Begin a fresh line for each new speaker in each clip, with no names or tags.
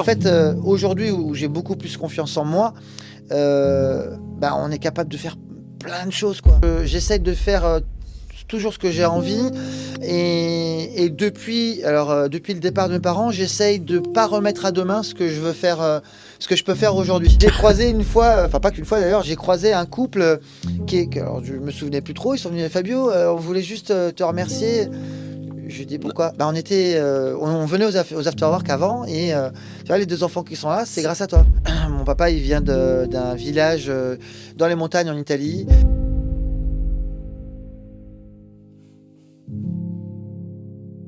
En fait, aujourd'hui où j'ai beaucoup plus confiance en moi, on est capable de faire plein de choses, quoi. J'essaie de faire toujours ce que j'ai envie et depuis le départ de mes parents, j'essaye de pas remettre à demain ce que je veux faire, ce que je peux faire aujourd'hui. J'ai croisé une fois, enfin pas qu'une fois d'ailleurs, j'ai croisé un couple alors je me souvenais plus trop, ils sont venus: Fabio, on voulait juste te remercier. Je lui dis pourquoi. On venait aux afterwork avant et tu vois, les 2 enfants qui sont là, c'est grâce à toi. Mon papa, il vient d'un village dans les montagnes en Italie.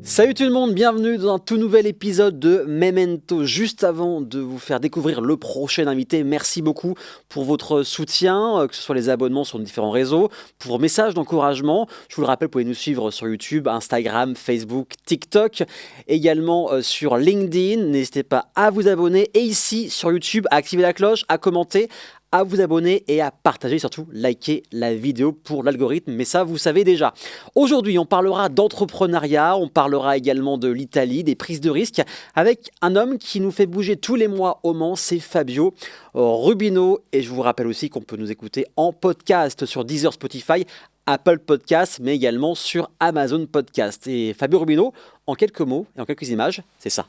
Salut tout le monde, bienvenue dans un tout nouvel épisode de Memento. Juste avant de vous faire découvrir le prochain invité, merci beaucoup pour votre soutien, que ce soit les abonnements sur nos différents réseaux, pour vos messages d'encouragement. Je vous le rappelle, vous pouvez nous suivre sur YouTube, Instagram, Facebook, TikTok, également sur LinkedIn. N'hésitez pas à vous abonner et ici sur YouTube, à activer la cloche, à commenter, à vous abonner et à partager, surtout liker la vidéo pour l'algorithme, mais ça vous savez déjà. Aujourd'hui on parlera d'entrepreneuriat, on parlera également de l'Italie, des prises de risques, avec un homme qui nous fait bouger tous les mois au Mans, c'est Fabio Rubino, et je vous rappelle aussi qu'on peut nous écouter en podcast sur Deezer, Spotify, Apple Podcast, mais également sur Amazon Podcast. Et Fabio Rubino, en quelques mots et en quelques images, c'est ça.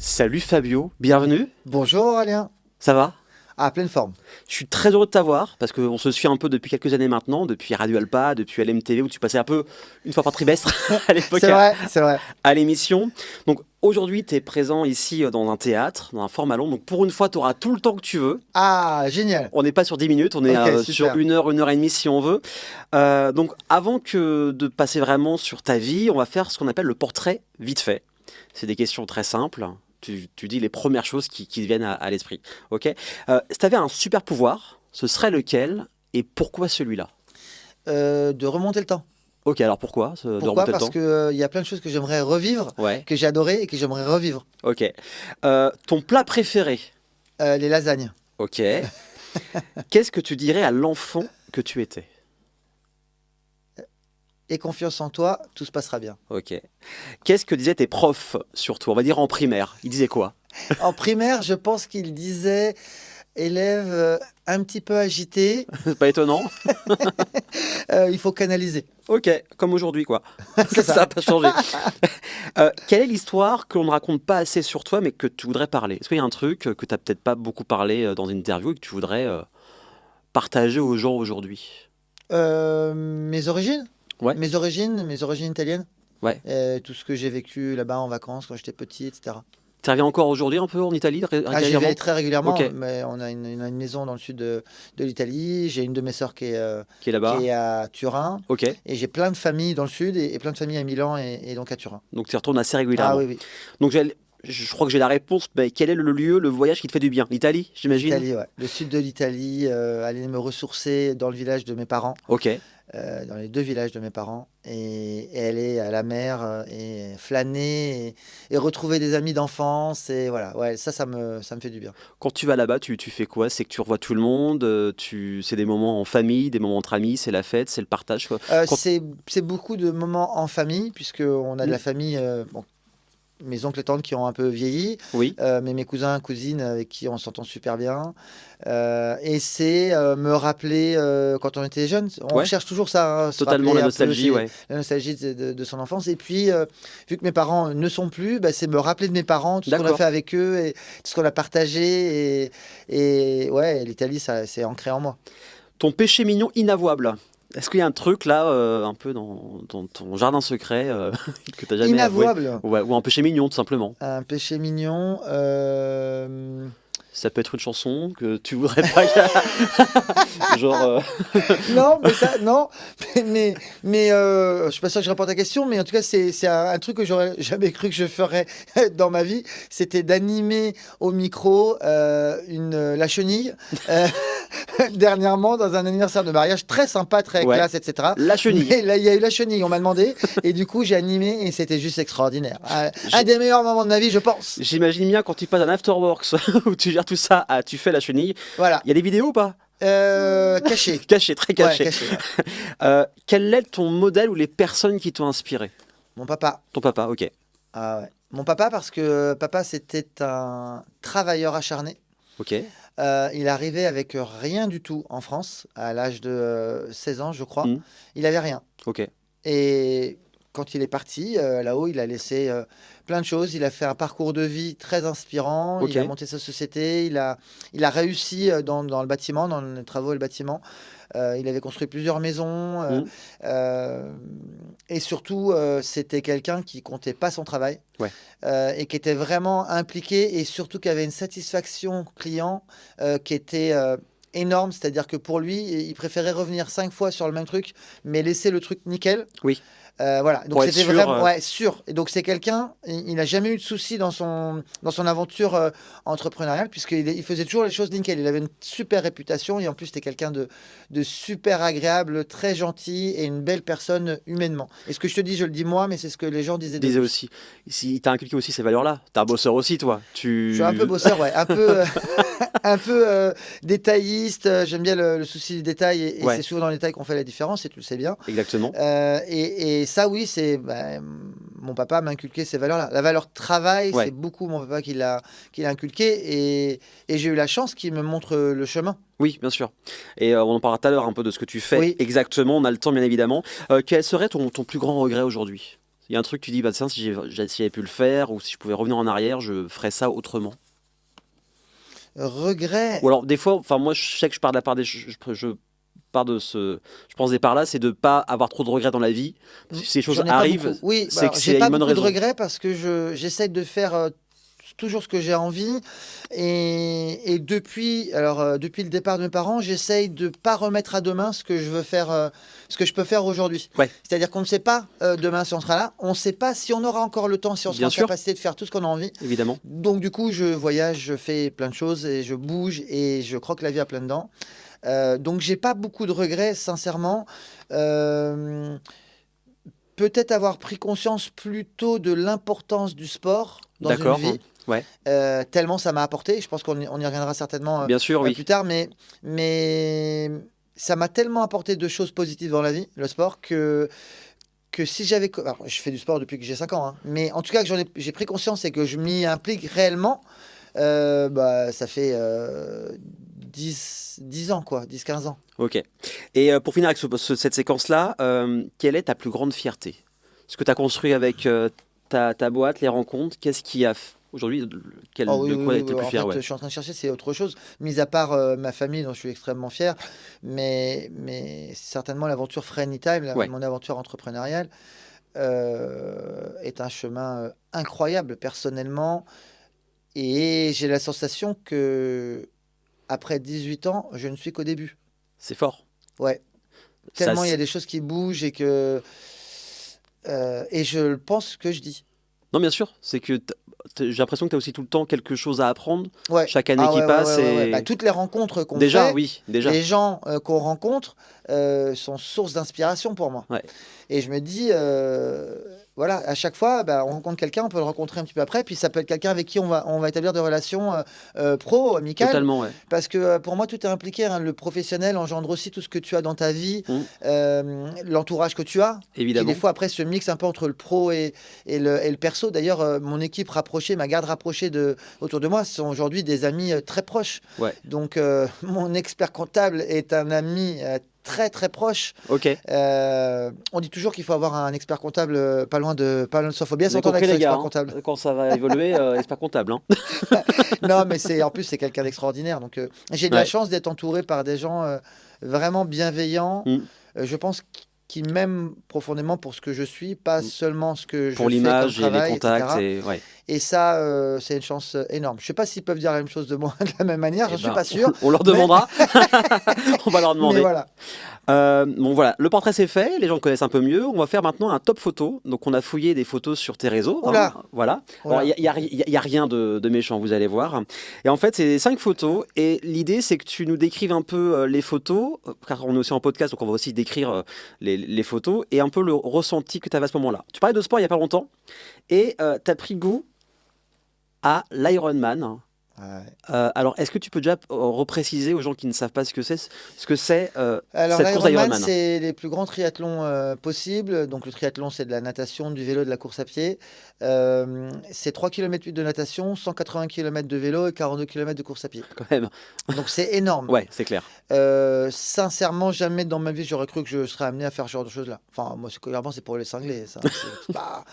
Salut Fabio, bienvenue.
Bonjour Aurélien.
Ça va ?
À pleine forme.
Je suis très heureux de t'avoir parce qu'on se suit un peu depuis quelques années maintenant, depuis Radio Alpa, depuis LMTV où tu passais un peu une fois par trimestre à l'époque
C'est vrai.
à l'émission. Donc aujourd'hui tu es présent ici dans un théâtre, dans un format long. Donc pour une fois tu auras tout le temps que tu veux.
Ah, génial.
On n'est pas sur 10 minutes, on est sur 1 heure, 1 heure et demie si on veut. Donc avant que de passer vraiment sur ta vie, on va faire ce qu'on appelle le portrait vite fait. C'est des questions très simples. Tu dis les premières choses qui te viennent à l'esprit. Ok. Si tu avais un super pouvoir, ce serait lequel et pourquoi celui-là ?
De remonter le temps.
Ok, alors pourquoi de
Pourquoi ?
remonter le
Parce
temps ?
qu'il y a plein de choses que j'aimerais revivre,
Ouais.
que j'ai adoré et que j'aimerais revivre.
Ok. Ton plat préféré ?
Les lasagnes.
Ok. Qu'est-ce que tu dirais à l'enfant que tu étais ?
Et confiance en toi, tout se passera bien.
Ok. Qu'est-ce que disaient tes profs sur toi ? On va dire en primaire. Ils disaient quoi ?
En primaire, je pense qu'ils disaient élève un petit peu agité,
C'est pas étonnant.
il faut canaliser.
Ok, comme aujourd'hui quoi.
C'est
Ça
ça.
n'a pas changé. Quelle est l'histoire que l'on ne raconte pas assez sur toi mais que tu voudrais parler ? Est-ce qu'il y a un truc que tu n'as peut-être pas beaucoup parlé dans une interview et que tu voudrais partager aux gens aujourd'hui ?
Mes origines.
Ouais.
Mes origines italiennes.
Ouais.
Tout ce que j'ai vécu là-bas en vacances quand j'étais petit, etc.
Tu reviens encore aujourd'hui un peu en Italie
J'y
régulièrement ?
vais très régulièrement,
Ok.
mais on a une maison dans le sud de l'Italie. J'ai une de mes sœurs qui est
Qui est là-bas ?
à Turin.
Ok.
Et j'ai plein de familles dans le sud et plein de familles à Milan et donc à Turin.
Donc tu y retournes assez régulièrement.
Ah oui, oui.
Donc je crois que j'ai la réponse. Mais quel est le lieu, le voyage qui te fait du bien ? L'Italie, j'imagine ?
L'Italie, ouais. Le sud de l'Italie, aller me ressourcer dans le village de mes parents.
Ok.
Dans les 2 villages de mes parents et aller à la mer et flâner et retrouver des amis d'enfance et voilà, ouais, ça me fait du bien.
Quand tu vas là-bas, tu fais quoi ? C'est que tu revois tout le monde, c'est des moments en famille, des moments entre amis, c'est la fête, c'est le partage quoi. Quand-
C'est beaucoup de moments en famille puisque on a de la famille, bon, mes oncles et tantes qui ont un peu vieilli,
Oui,
mais mes cousins, cousines avec qui on s'entend super bien. Et c'est me rappeler quand on était jeunes. On
Ouais.
cherche toujours ça, hein, se
totalement
rappeler
la
un peu,
nostalgie, ouais.
la nostalgie de son enfance. Et puis, vu que mes parents ne sont plus, c'est me rappeler de mes parents, tout ce qu'on a
D'accord.
fait avec eux et tout ce qu'on a partagé. Et ouais, l'Italie, ça, c'est ancré en moi.
Ton péché mignon inavouable. Est-ce qu'il y a un truc là, un peu dans ton jardin secret que tu n'as jamais avoué ?
Inavouable.
Ouais, ou un péché mignon tout simplement.
Un péché mignon.
Ça peut être une chanson que tu voudrais pas. Genre.
Non, mais ça, non. Je suis pas sûr que je réponde à ta question, mais en tout cas, c'est un truc que j'aurais jamais cru que je ferais dans ma vie. C'était d'animer au micro la chenille dernièrement dans un anniversaire de mariage très sympa, très
Ouais.
classe, etc.
La chenille.
Mais là, il y a eu la chenille, on m'a demandé, et du coup, j'ai animé et c'était juste extraordinaire. Un des meilleurs moments de ma vie, je pense.
J'imagine bien quand tu passes un afterworks où tu gères tout ça, tu fais la chenille.
Voilà.
Il y a des vidéos ou pas ?
Caché.
Caché, très
Ouais,
caché.
caché. Ouais.
Quel est ton modèle ou les personnes qui t'ont inspiré?
Mon papa.
Ton papa, ok.
Ah ouais. Mon papa, parce que papa, c'était un travailleur acharné.
Ok.
Il arrivait avec rien du tout en France, à l'âge de 16 ans, je crois.
Hmm.
Il avait rien.
Ok.
Et quand il est parti, là-haut, il a laissé plein de choses. Il a fait un parcours de vie très inspirant.
Ok.
Il a monté sa société. Il a réussi dans le bâtiment, dans les travaux et le bâtiment. Il avait construit plusieurs maisons.
Hmm.
Euh, et surtout, c'était quelqu'un qui comptait pas son travail.
Ouais.
Et qui était vraiment impliqué et surtout qui avait une satisfaction client qui était énorme. C'est-à-dire que pour lui, il préférait revenir 5 fois sur le même truc, mais laisser le truc nickel.
Oui.
Voilà, donc
Pour être
c'était
sûr,
vraiment sûr. Et donc c'est quelqu'un, il n'a jamais eu de soucis dans son aventure entrepreneuriale, puisqu'il faisait toujours les choses nickel. Il avait une super réputation et en plus c'était quelqu'un de super agréable, très gentil et une belle personne humainement. Et ce que je te dis, je le dis moi, mais c'est ce que les gens disaient de
disais
lui.
aussi. Il t'a inculqué aussi ces valeurs-là. T'es un bosseur aussi, toi.
Je suis un peu bosseur, ouais, un peu, un peu détailliste. J'aime bien le souci du détail et
Ouais.
c'est souvent dans le détail qu'on fait la différence et tu le sais bien.
Exactement.
Et ça, oui, c'est mon papa m'a inculqué ces valeurs-là. La valeur travail,
Ouais.
c'est beaucoup mon papa qui l'a inculqué et j'ai eu la chance qu'il me montre le chemin.
Oui, bien sûr. Et on en parlera tout à l'heure un peu de ce que tu fais
Oui.
exactement. On a le temps, bien évidemment. Quel serait ton plus grand regret aujourd'hui? Il y a un truc, tu dis, bah, tiens, si j'avais pu le faire ou si je pouvais revenir en arrière, je ferais ça autrement.
Regret.
Ou alors, des fois, enfin, moi, je sais que je pars de la part des. Je pars de ce. Je pense des par là, c'est de pas avoir trop de regrets dans la vie. Si ces choses
J'en ai pas
arrivent,
beaucoup. Oui,
c'est
alors,
que
j'ai
c'est
pas
une bonne
beaucoup de
raison.
regrets parce que j'essaie de faire toujours ce que j'ai envie. Et depuis le départ de mes parents, j'essaye de pas remettre à demain ce que je veux faire, ce que je peux faire aujourd'hui.
Ouais.
C'est-à-dire qu'on ne sait pas demain si on sera là. On ne sait pas si on aura encore le temps, si on sera
Bien
en
sûr.
capacité de faire tout ce qu'on a envie.
Évidemment.
Donc du coup, je voyage, je fais plein de choses et je bouge et je croque la vie à plein dedans. Donc j'ai pas beaucoup de regrets, sincèrement. Euh, Peut-être avoir pris conscience plus tôt de l'importance du sport dans une
D'accord.
vie,
Ouais.
tellement ça m'a apporté. Je pense qu'on y reviendra certainement
Bien sûr, oui.
plus tard, mais ça m'a tellement apporté de choses positives dans la vie, le sport, que si j'avais... Alors, je fais du sport depuis que j'ai 5 ans, hein, mais en tout cas que j'ai pris conscience et que je m'y implique réellement, ça fait 10 ans, quoi, 10-15 ans.
Ok. Et pour finir avec cette séquence-là, quelle est ta plus grande fierté? Ce que tu as construit avec ta boîte, les rencontres, qu'est-ce qui a aujourd'hui,
Oh oui,
de
oui,
quoi
oui,
tu es
oui.
plus
En
fier,
fait,
ouais.
je suis en train de chercher, c'est autre chose. Mis à part ma famille, dont je suis extrêmement fier, mais certainement l'aventure Fred Anytime,
Ouais.
mon aventure entrepreneuriale, est un chemin incroyable personnellement. Et j'ai la sensation que après 18 ans, je ne suis qu'au début.
C'est fort.
Ouais.
Ça,
Tellement il y a des choses qui bougent et je pense que je dis.
Non, bien sûr, c'est que j'ai l'impression que tu as aussi tout le temps quelque chose à apprendre.
Ouais.
Chaque année
Ah
qui
ouais,
passe.
ouais, ouais, ouais.
Et...
Bah, toutes les rencontres qu'on
Déjà,
fait,
oui, déjà.
les gens qu'on rencontre sont source d'inspiration pour moi.
Ouais.
Et je me dis, voilà, à chaque fois, on rencontre quelqu'un, on peut le rencontrer un petit peu après, puis ça peut être quelqu'un avec qui on va établir des relations pro, amicales.
Totalement, ouais.
Parce que pour moi, tout est impliqué, hein. Le professionnel engendre aussi tout ce que tu as dans ta vie, l'entourage que tu as,
Évidemment.
qui des fois après se mixe un peu entre le pro et le perso. D'ailleurs, mon équipe rapprochée, ma garde rapprochée autour de moi, ce sont aujourd'hui des amis très proches.
Ouais.
Donc, mon expert comptable est un ami très très proche.
Ok.
On dit toujours qu'il faut avoir un expert comptable pas loin de soi. Faut bien
Vous avez
s'entendre avec
compris,
son
les gars,
expert
hein.
comptable.
Quand ça va évoluer, expert comptable. Hein.
Non, mais en plus c'est quelqu'un d'extraordinaire. Donc j'ai de la chance d'être entouré par des gens vraiment bienveillants. Je pense qui m'aiment profondément pour ce que je suis, pas seulement ce que je
pour
fais
l'image
comme
et
travail,
les contacts.
etc. Et ça, c'est une chance énorme. Je sais pas s'ils peuvent dire la même chose de moi de la même manière. Je suis pas sûr.
On leur demandera. On va leur demander.
Mais voilà.
Bon voilà, le portrait c'est fait, les gens connaissent un peu mieux. On va faire maintenant un top photo. Donc on a fouillé des photos sur tes réseaux.
Oula.
Voilà.
Oula.
Alors il y a rien de méchant, vous allez voir. Et en fait c'est 5 photos. Et l'idée c'est que tu nous décrives un peu les photos, car on est aussi en podcast, donc on va aussi décrire les photos et un peu le ressenti que tu avais à ce moment-là. Tu parlais de sport il y a pas longtemps et tu as pris goût à l'Ironman.
Ouais.
Alors, est-ce que tu peux déjà repréciser aux gens qui ne savent pas ce que c'est
Alors
cette course
l'Ironman,
d'Ironman?
c'est les plus grands triathlons possibles. Donc le triathlon, c'est de la natation, du vélo, de la course à pied. C'est 3 km de natation, 180 km de vélo et 42 km de course à pied.
Quand même.
Donc c'est énorme.
Ouais, c'est clair.
Sincèrement, jamais dans ma vie, j'aurais cru que je serais amené à faire ce genre de choses-là. Enfin, moi, clairement, c'est pour les cinglés, ça. C'est pas-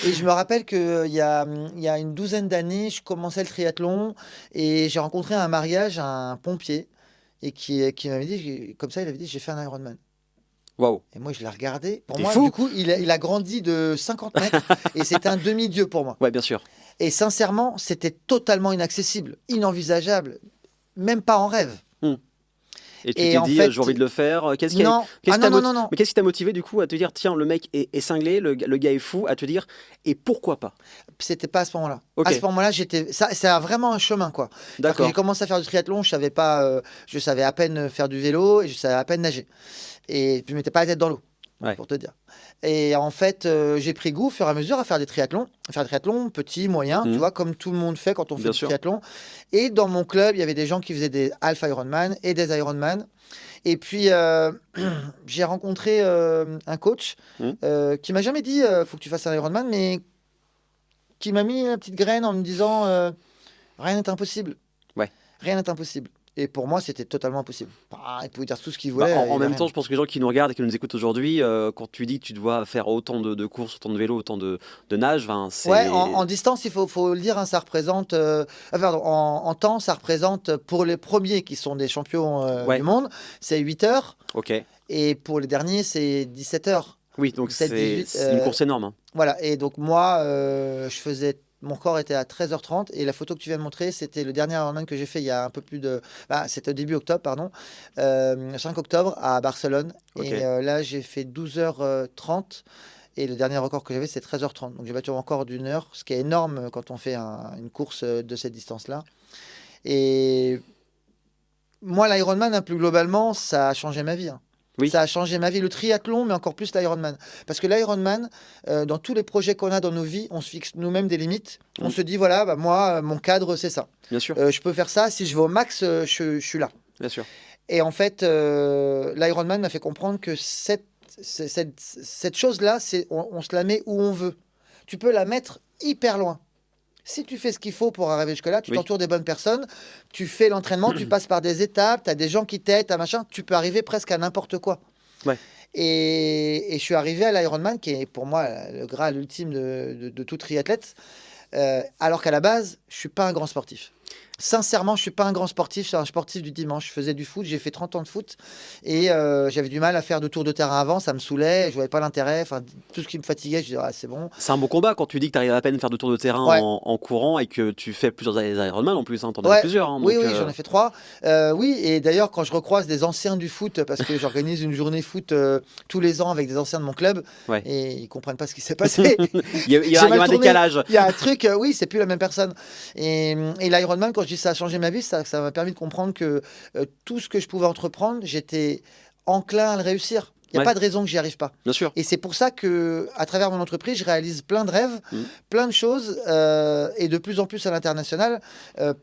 Et je me rappelle qu'il y a une douzaine d'années, je commençais le triathlon et j'ai rencontré à un mariage un pompier et qui m'avait dit, comme ça, il avait dit, j'ai fait un Ironman.
Waouh.
Et moi, je l'ai regardé. Pour
T'es
moi,
fou?
du coup, il a grandi de 50 mètres et c'était un demi-dieu pour moi.
Ouais, bien sûr.
Et sincèrement, c'était totalement inaccessible, inenvisageable, même pas en rêve.
Hmm. Et tu
Et
t'es
en
dit,
fait,
j'ai envie de le faire.
non, ah non, non, non, non.
Mais qu'est-ce qui t'a motivé du coup à te dire, tiens, le mec est cinglé, le gars est fou, à te dire, et pourquoi pas?
C'était pas à ce moment-là.
Ok,
À ce moment-là, ça a vraiment un chemin, quoi. C'est-à-dire que j'ai
d'accord.
commencé à faire du triathlon, je savais pas, je savais à peine faire du vélo et je savais à peine nager. Et puis, je mettais pas la tête dans l'eau,
Ouais.
pour te dire. Et en fait, j'ai pris goût au fur et à mesure à faire des triathlons. Faire des triathlons petits, moyens, tu
Mhm.
vois, comme tout le monde fait quand on fait
Bien
du
sûr.
triathlon. Et dans mon club, il y avait des gens qui faisaient des Alpha Ironman et des Ironman. Et puis, j'ai rencontré un coach
Mhm.
qui m'a jamais dit faut que tu fasses un Ironman, mais qui m'a mis une petite graine en me disant rien n'est impossible.
Ouais.
Rien n'est impossible. Et pour moi, c'était totalement impossible. Ah, il pouvait dire tout ce qu'il
Bah,
voulait.
en
Il a
même
rien.
temps, je pense que les gens qui nous regardent et qui nous écoutent aujourd'hui, quand tu dis que tu dois faire autant de courses, autant de vélo, autant de nage, ben,
Ouais, en
c'est...
distance, faut le dire, hein, ça représente. Pardon, en temps, ça représente pour les premiers qui sont des champions du
Ouais,
monde, c'est 8 heures.
ok.
Et pour les derniers, c'est 17 heures.
Oui, donc
17, 18.
c'est une course énorme, hein.
Voilà. Et donc, moi, je faisais. Mon corps était à 13h30 et la photo que tu viens de montrer, c'était le dernier Ironman que j'ai fait il y a un peu plus de. Bah, c'était au début octobre, pardon. 5 octobre à Barcelone.
Ok.
Et là, j'ai fait 12h30. Et le dernier record que j'avais, c'est 13h30. Donc j'ai battu un record d'une heure, ce qui est énorme quand on fait une course de cette distance-là. Et moi, l'Ironman, hein, plus globalement, ça a changé ma vie, hein.
Oui,
Ça a changé ma vie, le triathlon, mais encore plus l'Ironman. Parce que l'Ironman, dans tous les projets qu'on a dans nos vies, on se fixe nous-mêmes des limites. On
Mm.
se dit, voilà, bah, moi, mon cadre, c'est ça.
bien sûr,
Je peux faire ça. Si je vais au max, je suis là.
bien sûr.
Et en fait, l'Ironman m'a fait comprendre que cette chose-là, on se la met où on veut. Tu peux la mettre hyper loin. Si tu fais ce qu'il faut pour arriver jusque-là, tu
Oui.
t'entoures des bonnes personnes, tu fais l'entraînement, tu passes par des étapes, tu as des gens qui t'aident, t'as machin, tu peux arriver presque à n'importe quoi.
Ouais.
Et je suis arrivé à l'Ironman, qui est pour moi le Graal ultime de tout triathlète, alors qu'à la base, je suis pas un grand sportif. Sincèrement, je suis pas un grand sportif, je suis un sportif du dimanche. Je faisais du foot, j'ai fait 30 ans de foot et j'avais du mal à faire de tours de terrain avant, ça me saoulait, je voyais pas l'intérêt, enfin tout ce qui me fatiguait, je disais ah, c'est bon.
C'est un bon combat quand tu dis que tu arrives à peine à faire 2 tours de terrain
Ouais.
en courant et que tu fais plusieurs Ironman en plus, hein, t'en as fait
Ouais,
plusieurs, hein,
oui,
donc,
oui, j'en ai fait 3. Oui, et d'ailleurs, quand je recroise des anciens du foot, parce que j'organise une journée foot tous les ans avec des anciens de mon club,
ouais.
et ils comprennent pas ce qui s'est passé.
Il y a
J'ai mal
un
tourné.
décalage.
Il y a un truc, oui, c'est plus la même personne. Et l'Ironman, quand je dis ça a changé ma vie, ça m'a permis de comprendre que tout ce que je pouvais entreprendre, j'étais enclin à le réussir. Il n'y a
Ouais.
pas de raison que j'y arrive pas.
Bien sûr.
Et c'est pour ça que, à travers mon entreprise, je réalise plein de rêves,
Mm.
plein de choses, et de plus en plus à l'international,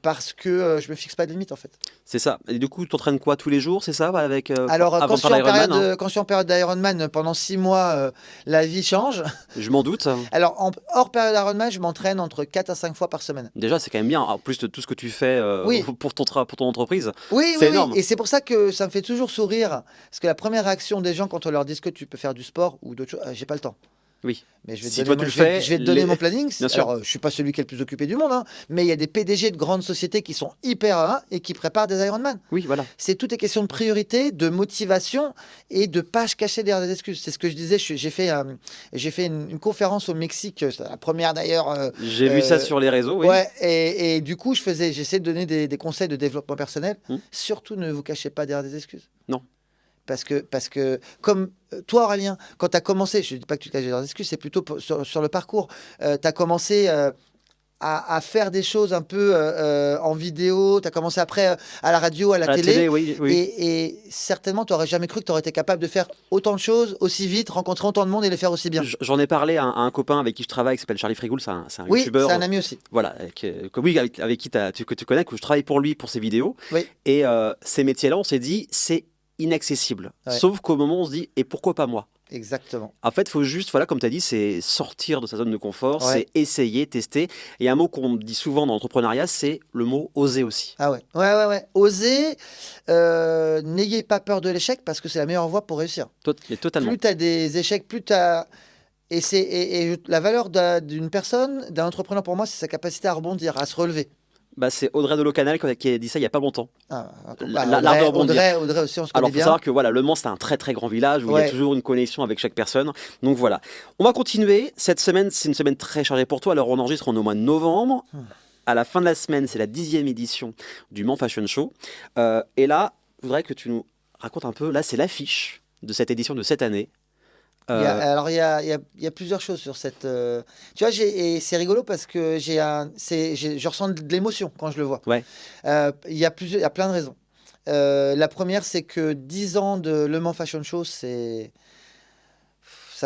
parce que je me fixe pas de limite en fait.
C'est ça. Et du coup, tu t'entraînes quoi tous les jours, c'est ça, avec,
Alors,
avant
quand
de faire l'Ironman, hein?
quand je suis en période d'Ironman, pendant 6 mois, la vie change.
Je m'en doute.
Alors, hors période d'Ironman, je m'entraîne entre 4 à 5 fois par semaine.
Déjà, c'est quand même bien. En plus de tout ce que tu fais
Oui.
pour ton entreprise,
Oui,
c'est
oui, oui.
énorme.
Et c'est pour ça que ça me fait toujours sourire. Parce que la première réaction des gens quand on leur dit que tu peux faire du sport ou d'autres choses, j'ai pas le temps.
Oui.
Mais je vais te
Si
donner
toi, tu
mon-
le
je vais-
fais,
je vais te donner
les-
mon planning.
Bien sûr.
Alors, je suis pas celui qui est le plus occupé du monde, hein, mais il y a des PDG de grandes sociétés qui sont hyper et qui préparent des Ironman.
Oui, voilà.
C'est toutes les questions de priorité, de motivation et de pas se cacher derrière des excuses. C'est ce que je disais. J'ai fait une conférence au Mexique, c'est la première d'ailleurs.
J'ai vu ça sur les réseaux, oui.
Ouais, et du coup, j'essaie de donner des conseils de développement personnel.
Hmm.
Surtout, ne vous cachez pas derrière des excuses.
Non.
Parce que comme toi, Aurélien, quand tu as commencé, je ne dis pas que tu te caches derrière des excuses, c'est plutôt sur le parcours. Tu as commencé à faire des choses un peu en vidéo. Tu as commencé après à la radio, à la
À la
télé.
télé, oui, oui.
Et certainement, tu n'aurais jamais cru que tu aurais été capable de faire autant de choses aussi vite, rencontrer autant de monde et les faire aussi bien.
J'en ai parlé à un copain avec qui je travaille qui s'appelle Charlie Frigoul, c'est un
Oui,
youtubeur.
c'est un ami aussi.
Voilà, oui, avec qui que tu connais, que je travaille pour lui pour ses vidéos.
Oui.
Et ces métiers-là, on s'est dit, c'est inaccessible.
Ouais.
Sauf qu'au moment, on se dit, et pourquoi pas moi?
Exactement.
En fait, il faut juste, voilà, comme tu as dit, c'est sortir de sa zone de confort,
Ouais.
c'est essayer, tester. Et un mot qu'on dit souvent dans l'entrepreneuriat, c'est le mot oser aussi.
Ah ouais. Ouais. Osez, n'ayez pas peur de l'échec parce que c'est la meilleure voie pour réussir.
Mais totalement.
Plus tu as des échecs, plus tu as... Et la valeur d'une personne, d'un entrepreneur pour moi, c'est sa capacité à rebondir, à se relever.
Bah, c'est Audrey Delocanal qui a dit ça il n'y a pas longtemps.
L'art
de rebondir.
Audrey aussi, on se
Alors,
connaît
il faut
bien.
savoir que voilà, Le Mans, c'est un très très grand village où il y a
Ouais.
toujours une connexion avec chaque personne. Donc voilà. On va continuer. Cette semaine, c'est une semaine très chargée pour toi. Alors, on enregistre au mois de novembre. À la fin de la semaine, c'est la 10e édition du Mans Fashion Show. Et là, je voudrais que tu nous racontes un peu. Là, c'est l'affiche de cette édition de cette année.
Alors, il y a plusieurs choses sur cette... Tu vois, et c'est rigolo parce que je ressens de l'émotion quand je le vois.
Ouais.
Il y a plein de raisons. La première, c'est que 10 ans de Le Mans Fashion Show, ça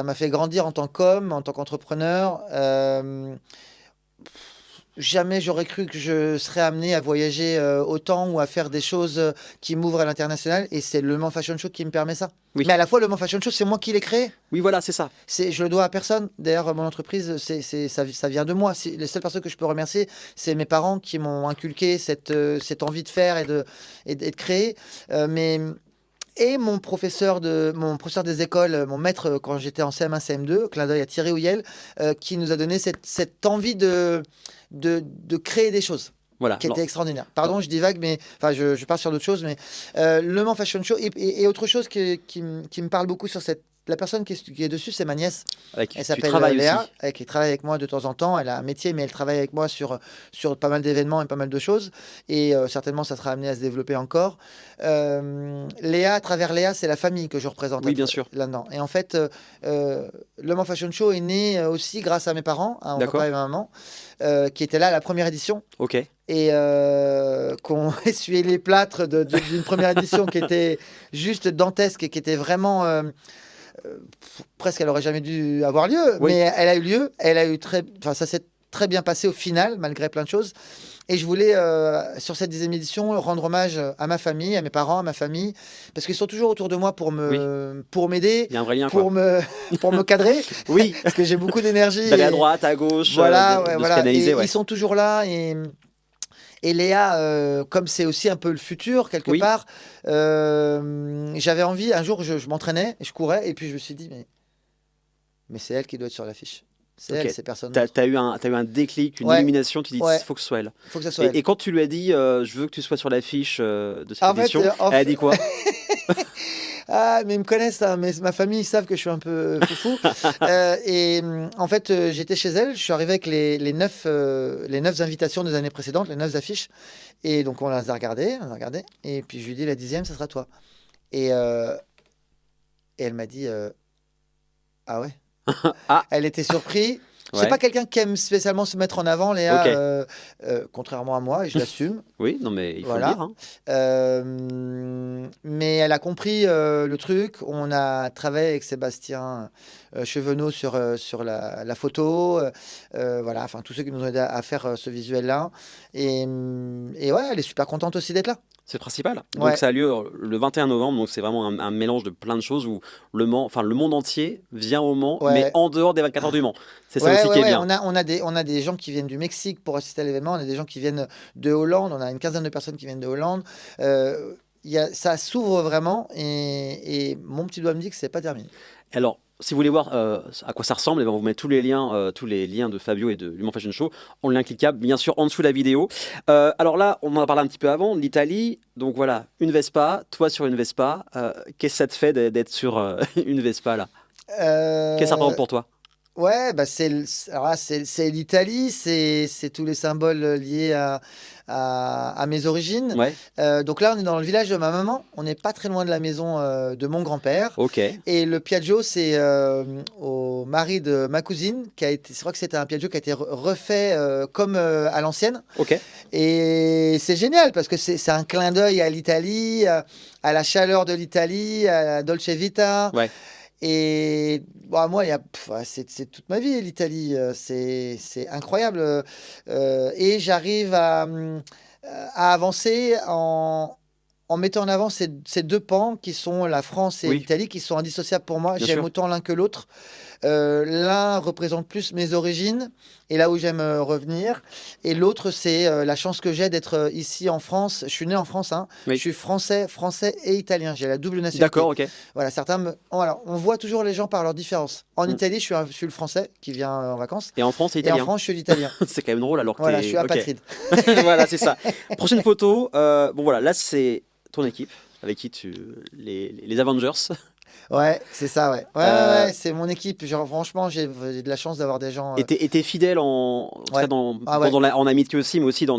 m'a fait grandir en tant qu'homme, en tant qu'entrepreneur. Jamais j'aurais cru que je serais amené à voyager autant ou à faire des choses qui m'ouvrent à l'international. Et c'est Le Mans Fashion Show qui me permet ça.
Oui.
Mais à la fois, Le Mans Fashion Show, c'est moi qui l'ai créé.
Oui, voilà, c'est ça.
Je le dois à personne. D'ailleurs, mon entreprise, ça vient de moi. Les seules personnes que je peux remercier, c'est mes parents qui m'ont inculqué cette envie de faire et de créer. Et mon professeur des écoles, mon maître quand j'étais en CM1, CM2, clin d'œil à Thierry Houyel, qui nous a donné cette envie de créer des choses.
Voilà.
Qui était extraordinaire. Pardon, je divague, mais enfin, je pars sur d'autres choses. Mais Le Mans Fashion Show et autre chose qui me parle beaucoup sur la personne qui est dessus, c'est ma nièce. Elle s'appelle Léa, qui travaille avec moi de temps en temps. Elle a un métier, mais elle travaille avec moi sur pas mal d'événements et pas mal de choses. Et certainement, ça sera amené à se développer encore. Léa, à travers Léa, c'est la famille que je représente.
Oui, bien sûr.
Là-dedans. Et en fait, Le Mans Fashion Show est né aussi grâce à mes parents, mon papa et ma maman, qui étaient là à la première édition.
Ok.
Et qu'on essuyait les plâtres d'une première édition qui était juste dantesque et qui était vraiment presque elle aurait jamais dû avoir lieu,
oui.
mais elle a eu lieu, ça s'est très bien passé au final malgré plein de choses. Et je voulais sur cette 10e édition rendre hommage à ma famille, à mes parents, à ma famille, parce qu'ils sont toujours autour de moi pour m'aider, pour me cadrer.
Oui,
parce que j'ai beaucoup d'énergie.
D'aller à droite, à gauche,
voilà,
de se canaliser.
Ils sont toujours là et Léa, comme c'est aussi un peu le futur, quelque part, j'avais envie, un jour, je m'entraînais, je courais, et puis je me suis dit, mais c'est elle qui doit être sur l'affiche. C'est elle, c'est personne d'autre.
T'as eu un déclic, une illumination, tu dis, il faut que ce soit elle.
Faut que ça soit elle.
Et quand tu lui as dit, je veux que tu sois sur l'affiche de cette édition, elle a dit quoi?
Ah, mais ils me connaissent, hein, mais ma famille, ils savent que je suis un peu foufou. Et en fait, j'étais chez elle, je suis arrivé avec les 9 invitations des années précédentes, les 9 affiches. Et donc, on les a regardées, et puis je lui ai dit, la 10e, ça sera toi. Et elle m'a dit, ah ouais. Elle était surprise. Je suis pas quelqu'un qui aime spécialement se mettre en avant, Léa, contrairement à moi, et je l'assume.
Oui, non, mais il faut le dire.
Mais elle a compris le truc. On a travaillé avec Sébastien Chevenot sur la photo. Voilà, enfin, tous ceux qui nous ont aidés à faire ce visuel-là. Et ouais, elle est super contente aussi d'être là.
C'est le principal. Donc ça a lieu le 21 novembre, donc c'est vraiment un mélange de plein de choses où le monde entier vient au Mans, mais en dehors des 24 heures du Mans. C'est ça aussi qui est bien.
On a des gens qui viennent du Mexique pour assister à l'événement, on a des gens qui viennent de Hollande, on a une quinzaine de personnes qui viennent de Hollande. Ça s'ouvre vraiment et mon petit doigt me dit que c'est pas terminé.
Alors, si vous voulez voir à quoi ça ressemble, on vous met tous les liens de Fabio et de Le Mans Fashion Show en lien cliquable, bien sûr, en dessous de la vidéo. Alors là, on en a parlé un petit peu avant, l'Italie. Donc voilà, une Vespa, toi sur une Vespa. Qu'est-ce que ça te fait d'être sur une Vespa là? Qu'est-ce que ça représente pour toi?
Ouais, bah alors là, c'est l'Italie, c'est tous les symboles liés à mes origines.
Ouais,
Donc là, on est dans le village de ma maman. On n'est pas très loin de la maison de mon grand-père.
ok,
Et le Piaggio, c'est au mari de ma cousine, je crois que c'était un Piaggio qui a été refait comme à l'ancienne.
ok.
Et c'est génial parce que c'est un clin d'œil à l'Italie, à la chaleur de l'Italie, à la Dolce Vita.
Ouais.
Et bon, moi, c'est toute ma vie, l'Italie. C'est incroyable. Et j'arrive à avancer en mettant en avant ces deux pans qui sont la France et
Oui,
l'Italie, qui sont indissociables pour moi.
bien
J'aime
sûr.
autant l'un que l'autre. L'un représente plus mes origines et là où j'aime revenir. Et l'autre, c'est la chance que j'ai d'être ici en France. Je suis né en France, hein. Je
Oui.
suis français et italien. J'ai la double
D'accord,
nationalité.
ok.
Voilà, alors, on voit toujours les gens par leurs différences. En
Mm.
Italie, je suis le français qui vient en vacances.
Et en France, c'est
Et en
italien.
France, je suis l'italien.
C'est quand même drôle alors que
Voilà, je
t'es.
suis
Ok.
apatride.
Voilà, c'est ça. Prochaine photo. Bon, voilà, là, c'est ton équipe avec qui les Avengers.
Ouais, c'est ça, ouais.
Euh,
C'est mon équipe. Genre, franchement, j'ai de la chance d'avoir des gens.
et t'es fidèle en tout cas
Ouais. Ah ouais.
en amitié aussi, mais aussi
Ouais.
dans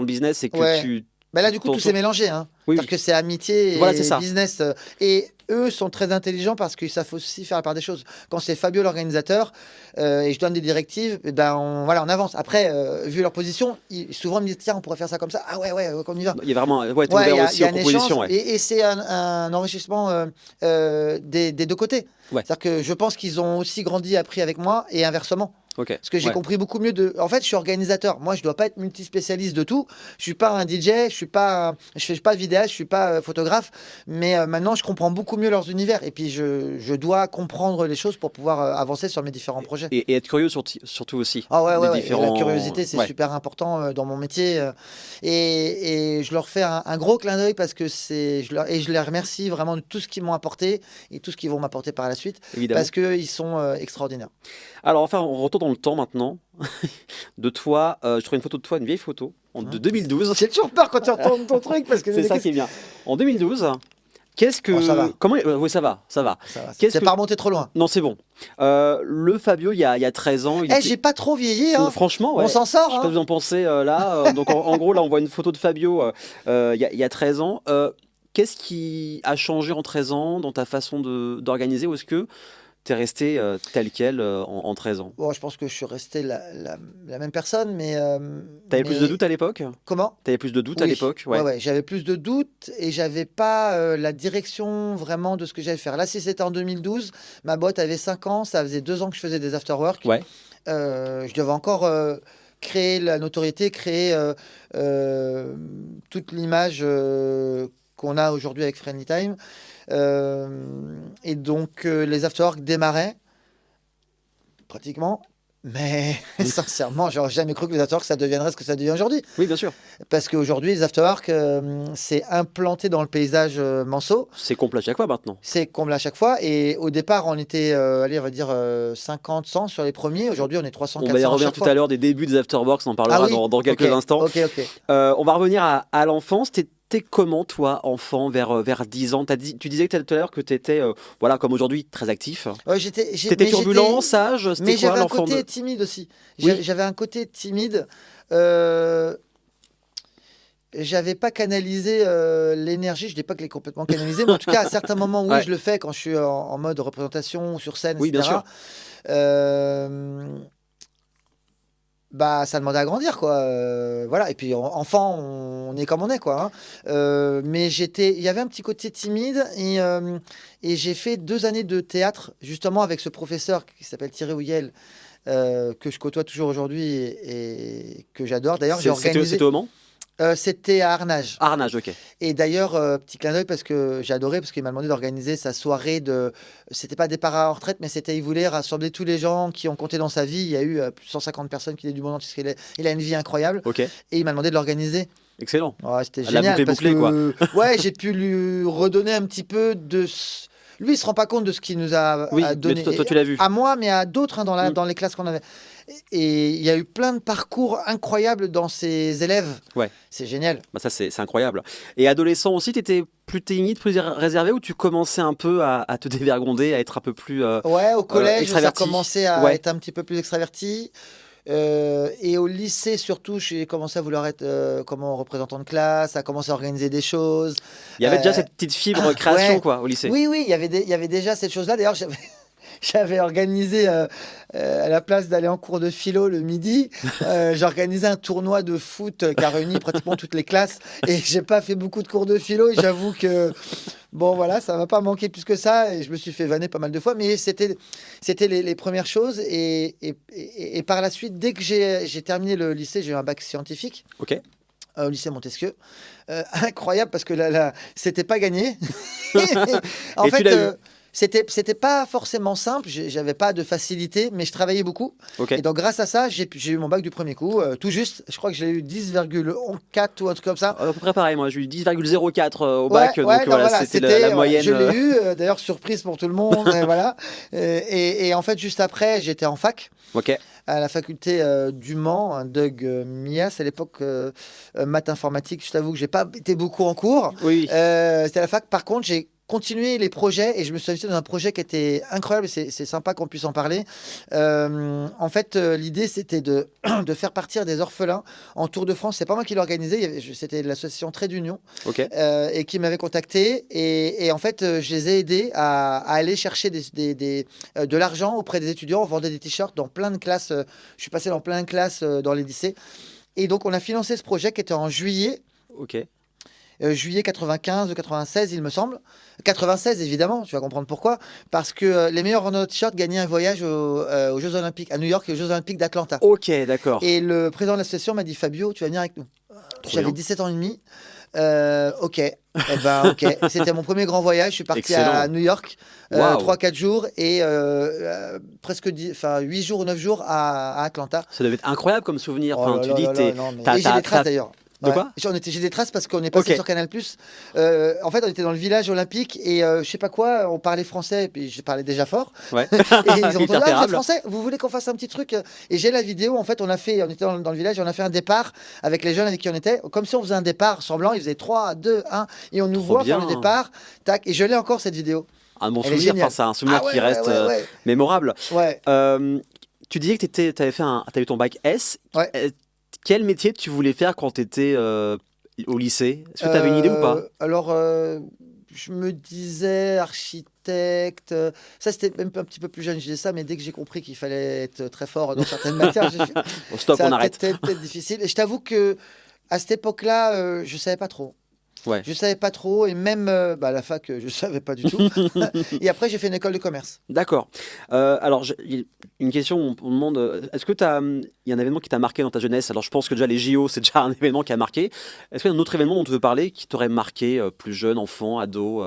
le business, c'est que
Ouais.
tu.
Ben là, du coup,
ton-
tout
ton-
s'est mélangé, hein.
Oui,
C'est-à-dire
oui.
que c'est amitié
Voilà, c'est
et
ça.
business. Et eux sont très intelligents parce qu'ils savent aussi faire la part des choses. Quand c'est Fabio l'organisateur et je donne des directives, eh ben voilà, on avance. Après, vu leur position, souvent ils me disent tiens, on pourrait faire ça comme ça. Ah ouais, on y va.
Il y a vraiment. Ouais, t'es
Ouais,
ouvert
il
aussi
y a
aux
un échange
propositions, ouais.
et c'est un enrichissement des deux côtés.
Ouais.
C'est-à-dire que je pense qu'ils ont aussi grandi, appris avec moi et inversement.
Ok.
Parce que j'ai
Ouais.
compris beaucoup mieux de. En fait, je suis organisateur. Moi, je dois pas être multispécialiste de tout. Je suis pas un DJ, je fais pas de vidéaste, je suis pas photographe. Mais maintenant, je comprends beaucoup mieux leurs univers. Et puis, je dois comprendre les choses pour pouvoir avancer sur mes différents projets.
Et être curieux surtout aussi.
Ah ouais,
Des
ouais. Et
différents.
la curiosité, c'est
Ouais.
super important dans mon métier. Et je leur fais un gros clin d'œil parce que je les remercie vraiment de tout ce qu'ils m'ont apporté et tout ce qu'ils vont m'apporter par la suite.
Évidemment.
Parce qu'ils sont extraordinaires.
Alors, enfin, on retourne dans le temps maintenant. De toi, je trouve une photo de toi, une vieille photo de 2012.
J'ai toujours peur quand tu retournes ton truc parce que
C'est ça qui est bien. En 2012, qu'est-ce que.
Oh, ça va.
Comment. Oui, ça va, ça va.
Ça va,
Qu'est-ce
c'est
que-
pas remonté trop loin.
Non, c'est bon. Le Fabio, il y a 13 ans.
J'ai pas trop vieilli, hein.
Franchement, ouais.
On s'en sort,
Je sais pas
hein.
ce que vous en pensez là. Donc, en gros, là, on voit une photo de Fabio il y a 13 ans. Qu'est-ce qui a changé en 13 ans dans ta façon d'organiser, ou est-ce que tu es resté tel quel en 13 ans?
Bon, je pense que je suis resté la même personne, mais.
T'avais plus de doutes à l'époque?
Comment?
T'avais plus de doutes à
Oui.
l'époque?
Ouais, j'avais plus de doutes et j'avais pas la direction vraiment de ce que j'allais faire. Là, si c'était en 2012, ma boîte avait 5 ans, ça faisait 2 ans que je faisais des after-work.
Ouais.
Je devais encore créer la notoriété, créer toute l'image qu'on a aujourd'hui avec Friendly Time. Et donc, les after-work démarraient pratiquement. Mais sincèrement, j'aurais jamais cru que les after-work, ça deviendrait ce que ça devient aujourd'hui.
Oui, bien sûr.
Parce qu'aujourd'hui, les after-work, c'est implanté dans le paysage manceau.
C'est complet à chaque fois maintenant.
C'est comble à chaque fois. Et au départ, on était, allez, on va dire 50, 100 sur les premiers. Aujourd'hui, on est 300,
On
400
va y
à
revenir
chaque
tout
fois.
à l'heure des débuts des afterworks, on en parlera
Ah oui.
dans quelques
Ok,
instants.
Ok.
On va revenir à l'enfance. T'étais comment, toi, enfant, vers 10 ans? Tu disais tout à l'heure que t'étais, voilà, comme aujourd'hui, très actif.
Ouais,
T'étais turbulent, sage? C'était
Mais
quoi
j'avais un
l'enfant
côté timide aussi.
Oui.
J'avais un côté timide. J'avais pas canalisé l'énergie. Je dis pas que je l'ai complètement canalisé, mais en tout cas, à certains moments, oui,
Ouais.
je le fais quand je suis en mode représentation ou sur scène,
Oui, bien
etc.
sûr.
Bah, ça demandait à grandir, quoi. Voilà. Et puis, enfant, on est comme on est, quoi, hein. Mais il y avait un petit côté timide et j'ai fait 2 années de théâtre, justement, avec ce professeur qui s'appelle Thierry Houyel, que je côtoie toujours aujourd'hui et que j'adore. D'ailleurs, j'ai organisé.
C'était au Mans?
C'était à Arnage.
Arnage, ok.
Et d'ailleurs, petit clin d'œil parce que j'ai adoré, parce qu'il m'a demandé d'organiser sa soirée de. C'était pas départ à la retraite, mais il voulait rassembler tous les gens qui ont compté dans sa vie. Il y a eu plus de 150 personnes qui étaient du monde entier, parce qu'il a une vie incroyable.
Ok,
Et il m'a demandé de l'organiser.
excellent.
Ouais, c'était
La
génial.
boucle est
Parce
bouclée,
que, ouais, j'ai pu lui redonner un petit peu lui, il se rend pas compte de ce qu'il nous a
Oui, mais
donné.
toi, tu l'as vu.
À moi, mais à d'autres hein,
Mm.
dans les classes qu'on avait. Et il y a eu plein de parcours incroyables dans ces élèves.
Ouais.
C'est génial.
Bah ça, c'est incroyable. Et adolescent aussi, tu étais plus timide, plus réservé, ou tu commençais un peu à te dévergonder, à être un peu plus
Ouais, au collège, ça a
extraverti?
commencé à
Ouais.
être un petit peu plus extraverti. Et au lycée, surtout, j'ai commencé à vouloir être comment représentant de classe, à commencer à organiser des choses.
Il y avait déjà
Euh,
cette petite fibre création,
ouais,
quoi, au lycée.
oui, oui, il y avait déjà cette chose-là. D'ailleurs, j'avais, j'avais organisé, à la place d'aller en cours de philo le midi, j'ai organisé un tournoi de foot qui a réuni pratiquement toutes les classes. Et j'ai pas fait beaucoup de cours de philo. Et j'avoue que, bon, voilà, ça m'a pas manqué plus que ça. Et je me suis fait vanner pas mal de fois. Mais c'était les premières choses. Et par la suite, dès que j'ai terminé le lycée, j'ai eu un bac scientifique
Ok.
au lycée Montesquieu. Incroyable parce que là, c'était pas gagné. En
Et tu
fait,
l'as eu.
c'était pas forcément simple. J'avais pas de facilité, mais je travaillais beaucoup.
Ok.
Et donc, grâce à ça, j'ai eu mon bac du premier coup, tout juste. Je crois que j'ai eu 10,4 ou un truc comme ça.
À peu près pareil, moi j'ai eu 10,04 au
Ouais,
bac,
ouais,
donc
non,
voilà,
voilà,
c'était la
ouais,
moyenne.
je l'ai eu. D'ailleurs, surprise pour tout le monde. Et voilà. Et en fait, juste après, j'étais en fac
Ok.
à la faculté du Mans, un Doug Mias à l'époque, maths informatique. Je t'avoue que j'ai pas été beaucoup en cours.
Oui.
C'était à la fac. Par contre, j'ai continué les projets et je me suis investi dans un projet qui était incroyable. C'est sympa qu'on puisse en parler. En fait, l'idée c'était de, de faire partir des orphelins en Tour de France. C'est pas moi qui l'ai organisé. C'était l'association Trait d'Union
Ok.
et qui m'avait contacté. Et en fait, je les ai aidés à aller chercher de l'argent auprès des étudiants. On vendait des t-shirts dans plein de classes. Je suis passé dans plein de classes dans les lycées. Et donc, on a financé ce projet qui était en juillet.
Ok.
Juillet 95 ou 96, il me semble. 96, évidemment, tu vas comprendre pourquoi. Parce que les meilleurs vendeurs de t-shirts gagnaient un voyage aux Jeux Olympiques à New York et aux Jeux Olympiques d'Atlanta.
Ok, d'accord.
Et le président de l'association m'a dit Fabio, tu vas venir avec nous.
Trop
J'avais
bien.
17 ans et demi. Ok. Eh ben, ok. C'était mon premier grand voyage. Je suis parti
Excellent.
à New York
Waouh.
3-4 jours et presque 8 jours ou 9 jours à Atlanta.
Ça devait être incroyable comme souvenir.
Oh
Enfin,
là
tu
là
dis
là
que t'es.
là, non, mais...
t'as-
Et j'ai
t'as-
des traces
t'as-
d'ailleurs.
De quoi?
J'ai des traces parce qu'on est passé
Ok.
sur Canal+. En fait, on était dans le village olympique et je sais pas quoi, on parlait français et puis je parlais déjà fort.
Ouais.
Et ils ont entendu, ah, vous êtes
Irréparable.
français, vous voulez qu'on fasse un petit truc? Et j'ai la vidéo, en fait, on était dans le village et on a fait un départ avec les jeunes avec qui on était, comme si on faisait un départ semblant, ils faisaient 3, 2, 1, et on nous
Trop
voit faire le
bien.
départ, tac, et je l'ai encore cette vidéo.
Un bon
Elle est
souvenir.
géniale.
Enfin, c'est un souvenir
Ah ouais,
qui reste
ouais.
mémorable.
Ouais.
Tu disais que t'avais eu ton bac S.
Ouais.
Quel métier tu voulais faire quand tu étais au lycée? Est-ce que tu avais une idée ou pas?
Alors, je me disais architecte. Ça, c'était même un petit peu plus jeune, je disais ça, mais dès que j'ai compris qu'il fallait être très fort dans certaines matières, j'ai fait,
Bon, stop,
ça
on
va
arrête.
peut-être difficile. Et je t'avoue que à cette époque-là, je savais pas trop.
Ouais.
Je savais pas trop, et même à la fac, je savais pas du tout. Et après, j'ai fait une école de commerce.
D'accord. Alors, une question, on me demande, est-ce que il y a un événement qui t'a marqué dans ta jeunesse? Alors, je pense que déjà les JO, c'est déjà un événement qui a marqué. Est-ce qu'il y a un autre événement dont tu veux parler qui t'aurait marqué, plus jeune, enfant, ado,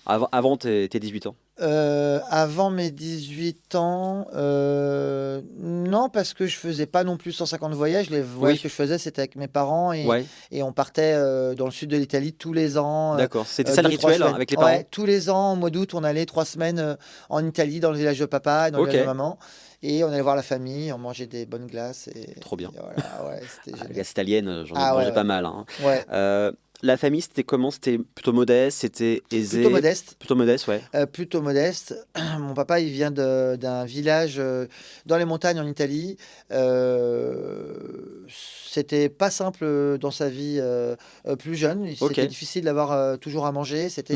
avant tes 18 ans?
Avant mes 18 ans, non, parce que je faisais pas non plus 150 voyages. Les voyages
Oui.
que je faisais, c'était avec mes parents
Ouais,
et on partait dans le sud de l'Italie tous les ans.
d'accord. C'était ça le
2-3
rituel
semaines.
avec les parents?
Ouais, tous les ans, au mois d'août, on allait 3 semaines en Italie, dans le village de papa, et dans le
Ok.
village de maman. Et on allait voir la famille, on mangeait des bonnes glaces.
Trop bien.
Et voilà, ouais, c'était
La
génial.
glace italienne, j'en ai
Ah
mangé
ouais,
pas
ouais.
mal, hein.
Ouais,
La famille, c'était comment? C'était plutôt modeste? C'était aisé?
plutôt modeste.
Plutôt modeste, ouais.
Plutôt modeste. Mon papa, il vient d'un village dans les montagnes en Italie. C'était pas simple dans sa vie plus jeune.
Ok.
C'était difficile d'avoir toujours à manger.
Mm.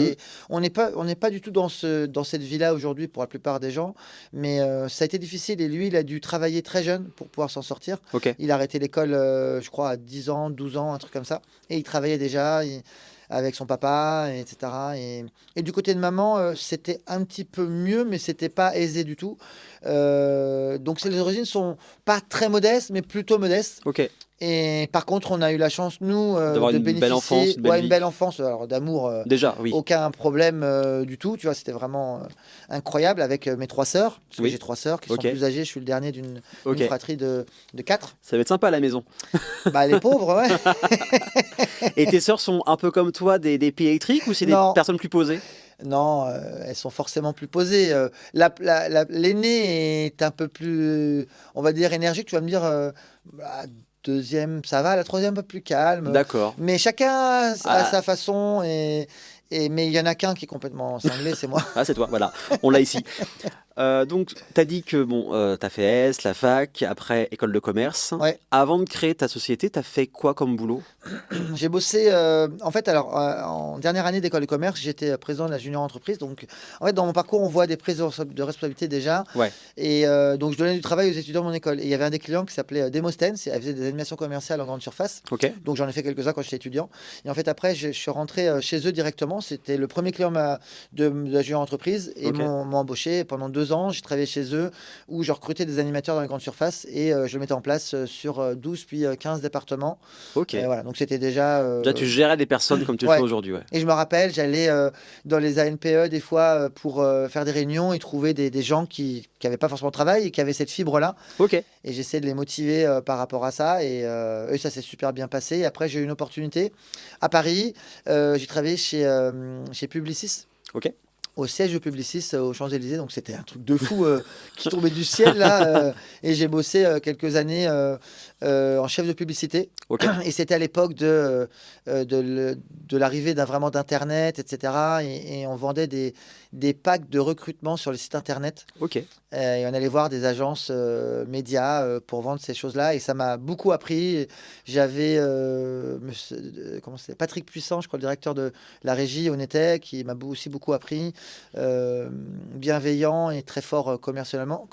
On n'est pas du tout dans cette vie-là aujourd'hui pour la plupart des gens. Mais ça a été difficile et lui, il a dû travailler très jeune pour pouvoir s'en sortir.
Ok.
Il a arrêté l'école, je crois, à 10 ans, 12 ans, un truc comme ça. Et il travaillait déjà avec son papa, etc. Et du côté de maman, c'était un petit peu mieux, mais c'était pas aisé du tout. Donc les origines sont pas très modestes, mais plutôt modestes.
Ok.
Et par contre, on a eu la chance, nous,
D'avoir
de
une belle
bénéficier
enfance, une belle
ouais,
vie.
une belle enfance, alors d'amour.
Déjà, oui.
Aucun problème du tout, tu vois, c'était vraiment incroyable avec mes 3 sœurs, parce
Oui.
que j'ai 3 sœurs qui
Ok.
sont plus âgées, je suis le dernier d'une
Ok.
fratrie de 4.
Ça va être sympa à la maison.
Bah les pauvres, ouais.
Et tes sœurs sont un peu comme toi, des pieds électriques, ou c'est des
Non.
personnes plus posées?
Non, elles sont forcément plus posées. L'aînée est un peu plus, on va dire, énergique. Tu vas me dire, la deuxième, ça va. La troisième, un peu plus calme.
D'accord.
Mais chacun a
Ah,
sa façon. Mais il y en a qu'un qui est complètement cinglé, c'est moi.
ah, c'est toi, voilà, on l'a ici. Donc, tu as dit que bon, tu as fait S, la fac, après école de commerce.
Ouais.
Avant de créer ta société, tu as fait quoi comme boulot?
J'ai bossé, en fait, alors, en dernière année d'école de commerce, j'étais président de la junior entreprise. Donc, en fait, dans mon parcours, on voit des prises de responsabilité déjà.
Ouais,
Et donc, je donnais du travail aux étudiants de mon école. Et il y avait un des clients qui s'appelait Demosthène. Elle faisait des animations commerciales en grande surface.
ok,
Donc, j'en ai fait quelques-uns quand j'étais étudiant. Et en fait, après, je suis rentré chez eux directement. C'était le premier client de la junior entreprise. Et
ok,
m'ont embauché pendant 2 ans. J'ai travaillé chez eux où je recrutais des animateurs dans les grandes surfaces. Et je le mettais en place sur 12 puis 15 départements.
ok.
Et voilà. Donc, c'était déjà.
Déjà, tu gérais des personnes comme tu le fais
Ouais.
aujourd'hui, ouais.
Et je me rappelle, j'allais dans les ANPE des fois pour faire des réunions et trouver des gens qui n'avaient pas forcément de travail et qui avaient cette fibre-là.
Ok,
Et j'essayais de les motiver par rapport à ça. Et ça s'est super bien passé. Et après, j'ai eu une opportunité à Paris. J'ai travaillé chez Publicis.
ok,
Au siège de Publicis aux Champs-Élysées. Donc c'était un truc de fou qui tombait du ciel là. Et j'ai bossé quelques années en chef de publicité.
ok,
Et c'était à l'époque de l'arrivée vraiment d'Internet, etc. Et on vendait des packs de recrutement sur les sites Internet.
ok,
Et on allait voir des agences médias pour vendre ces choses-là. Et ça m'a beaucoup appris. J'avais comment c'est, Patrick Puissant, je crois, le directeur de la régie Honnêtet, qui m'a aussi beaucoup appris. Bienveillant et très fort commercialement.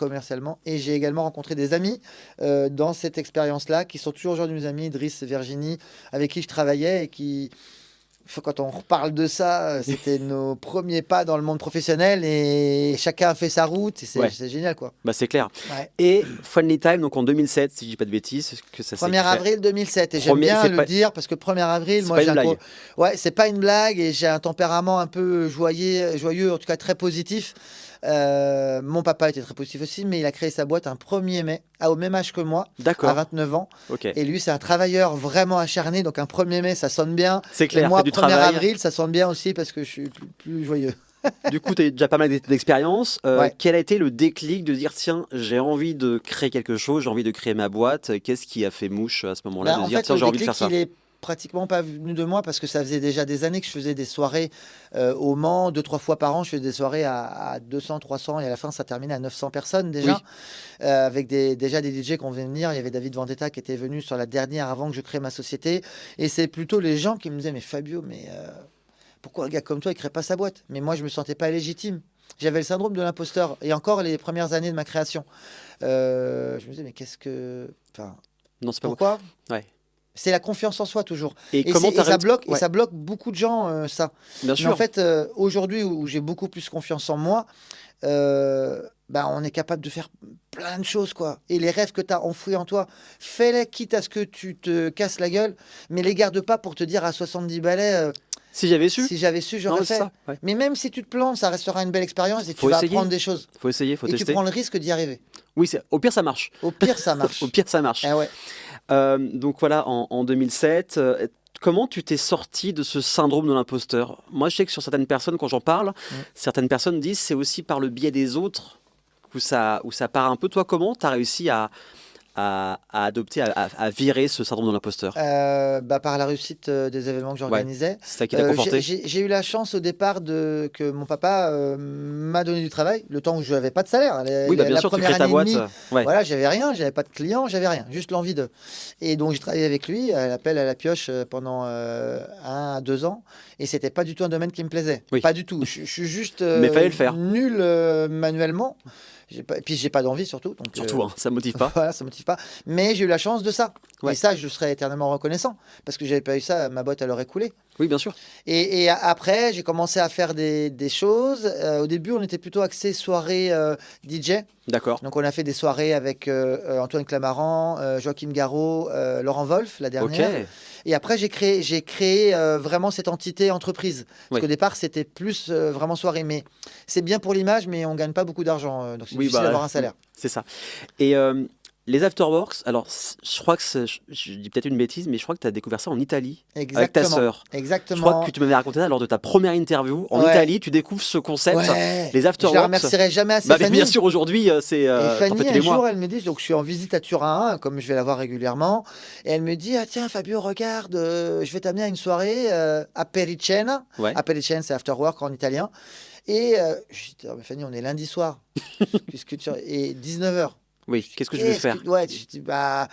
Et j'ai également rencontré des amis dans cette expérience-là, qui sont toujours aujourd'hui mes amis, Driss, Virginie, avec qui je travaillais et qui, quand on reparle de ça, c'était nos premiers pas dans le monde professionnel et chacun a fait sa route et
Ouais.
c'est génial, quoi.
bah c'est clair.
Ouais.
Et Funny Time, donc en 2007, si je dis pas de bêtises, que ça s'est
1er
créé.
avril 2007, et j'aime
Premier-
bien
c'est
le
pas-
dire parce que 1er avril,
C'est
moi
pas
j'ai
une blague.
Ouais, c'est pas une blague et j'ai un tempérament un peu joyeux, en tout cas très positif. Mon papa était très positif aussi, mais il a créé sa boîte un 1er mai, au même âge que moi, à
D'accord,
29 ans.
ok.
Et lui, c'est un travailleur vraiment acharné, donc un 1er mai, ça sonne bien.
C'est
Et
clair,
moi,
fait du
1er
travail.
avril, ça sonne bien aussi parce que je suis plus joyeux.
Du coup, tu as déjà pas mal d'expérience.
Ouais.
Quel a été le déclic de dire, tiens, j'ai envie de créer quelque chose, j'ai envie de créer ma boîte? Qu'est-ce qui a fait mouche à ce moment-là,
Bah,
de
en
dire,
fait,
tiens,
le
j'ai envie de
déclic,
faire ça?
il est pratiquement pas venu de moi parce que ça faisait déjà des années que je faisais des soirées au Mans, 2-3 fois par an. Je faisais des soirées à 200, 300 et à la fin, ça terminait à 900 personnes déjà.
Oui.
Avec déjà des DJ qu'on venait venir. Il y avait David Vendetta qui était venu sur la dernière avant que je crée ma société. Et c'est plutôt les gens qui me disaient, mais Fabio, pourquoi un gars comme toi, il crée pas sa boîte? Mais moi, je me sentais pas légitime. J'avais le syndrome de l'imposteur. Et encore les premières années de ma création. Je me disais, mais qu'est-ce que... Enfin,
Non, c'est pas bon.
pourquoi?
Ouais.
C'est la confiance en soi toujours.
Et
Et,
comment
c'est- et ça
t'arrêtes?
bloque, et
Ouais,
ça bloque beaucoup de gens, ça.
bien
Mais
sûr.
en fait, aujourd'hui, où j'ai beaucoup plus confiance en moi, on est capable de faire plein de choses, quoi. Et les rêves que tu as enfouis en toi, fais-les, quitte à ce que tu te casses la gueule, mais les garde pas pour te dire à 70 balais,
Si j'avais su,
si j'avais su,
non,
j'aurais
mais c'est
fait.
ça. Ouais.
Mais même si tu te plantes, ça restera une belle expérience et tu
Faut
vas
essayer.
apprendre des choses.
Faut essayer, faut
Et tu
tester.
prends le risque d'y arriver.
Oui, au pire, ça marche.
Au pire, ça marche.
Au pire, ça marche.
Ah ouais.
Donc voilà, en 2007, comment tu t'es sorti de ce syndrome de l'imposteur? Moi, je sais que sur certaines personnes, quand j'en parle, certaines personnes disent c'est aussi par le biais des autres où ça part un peu. Toi, comment tu as réussi à adopter, à virer ce syndrome de l'imposteur?
Par la réussite des événements que
Ouais,
j'organisais.
c'est ça qui t'a conforté?
J'ai eu la chance au départ que mon papa m'a donné du travail, le temps où je n'avais pas de salaire.
Oui, bah bien
La
sûr, tu
première
crées ta
année et
boîte.
demie,
Ouais,
voilà, j'avais rien, j'avais pas de clients, j'avais rien, juste l'envie de. Et donc j'ai travaillé avec lui à l'appel à la pioche pendant 1 à 2 ans, et c'était pas du tout un domaine qui me plaisait,
Oui.
pas du tout. Je suis juste
Mais fallait le faire.
nul manuellement. Puis j'ai pas d'envie surtout. Donc,
surtout, hein, ça motive pas.
voilà, ça motive pas. Mais j'ai eu la chance de ça.
Ouais.
Et ça, je serais éternellement reconnaissant. Parce que j'avais pas eu ça, ma boîte, elle aurait coulé.
Oui, bien sûr.
Et après, j'ai commencé à faire des choses. Au début, on était plutôt axé soirée DJ.
D'accord.
Donc, on a fait des soirées avec Antoine Clamaran, Joachim Garraud, Laurent Wolf, la
Ok.
dernière. Et après, j'ai créé vraiment cette entité entreprise. Parce
Oui.
qu'au départ, c'était plus vraiment soirée. Mais c'est bien pour l'image, mais on gagne pas beaucoup d'argent. Donc, c'est
Oui,
difficile
bah,
d'avoir un salaire.
c'est ça. Et Les afterworks, alors je crois que je dis peut-être une bêtise, mais je crois que tu as découvert ça en Italie avec ta
Exactement.
sœur.
Exactement.
Je crois que tu m'avais raconté ça lors de ta première interview en
Ouais.
Italie. Tu découvres ce concept,
Ouais.
les
Je la
afterworks.
remercierai jamais assez,
Bah, mais
Fanny.
bien sûr, aujourd'hui, c'est
Et
t'en
Fanny,
fais tous
un
les mois.
jour, elle me dit, donc je suis en visite à Turin, comme je vais la voir régulièrement, et elle me dit, ah tiens Fabio, regarde, je vais t'amener à une soirée Apericena.
Ouais.
Apericena, c'est after work en italien. Et je dis, oh, mais Fanny, on est lundi soir. Qu'est-ce que tu... Et 19h.
Oui, qu'est-ce que je vais faire?
Ouais, je dis, bah...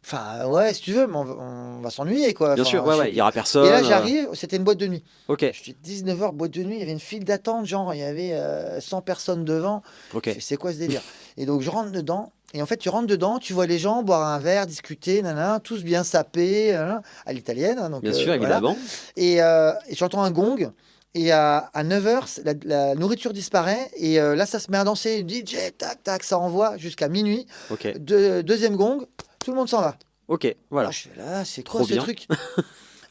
Enfin, ouais, si tu veux, mais on va s'ennuyer, quoi.
Bien
Enfin,
sûr, ouais, il y aura personne.
Et là, j'arrive, c'était une boîte de nuit.
Ok,
Je dis 19h, boîte de nuit, il y avait une file d'attente, genre, il y avait 100 personnes devant.
ok.
Je fais, c'est quoi ce délire? Et donc, je rentre dedans. Et en fait, tu rentres dedans, tu vois les gens boire un verre, discuter, nanana, tous bien sapés, nanana, à l'italienne. Hein, donc,
Bien sûr,
voilà.
évidemment.
Et j'entends un gong. Et à 9h, la nourriture disparaît. Et là, ça se met à danser. DJ, tac, tac, ça envoie jusqu'à minuit.
Ok,
Deuxième gong, tout le monde s'en va.
ok, voilà.
Ah, je fais là, c'est
Trop
quoi ce
bien.
truc?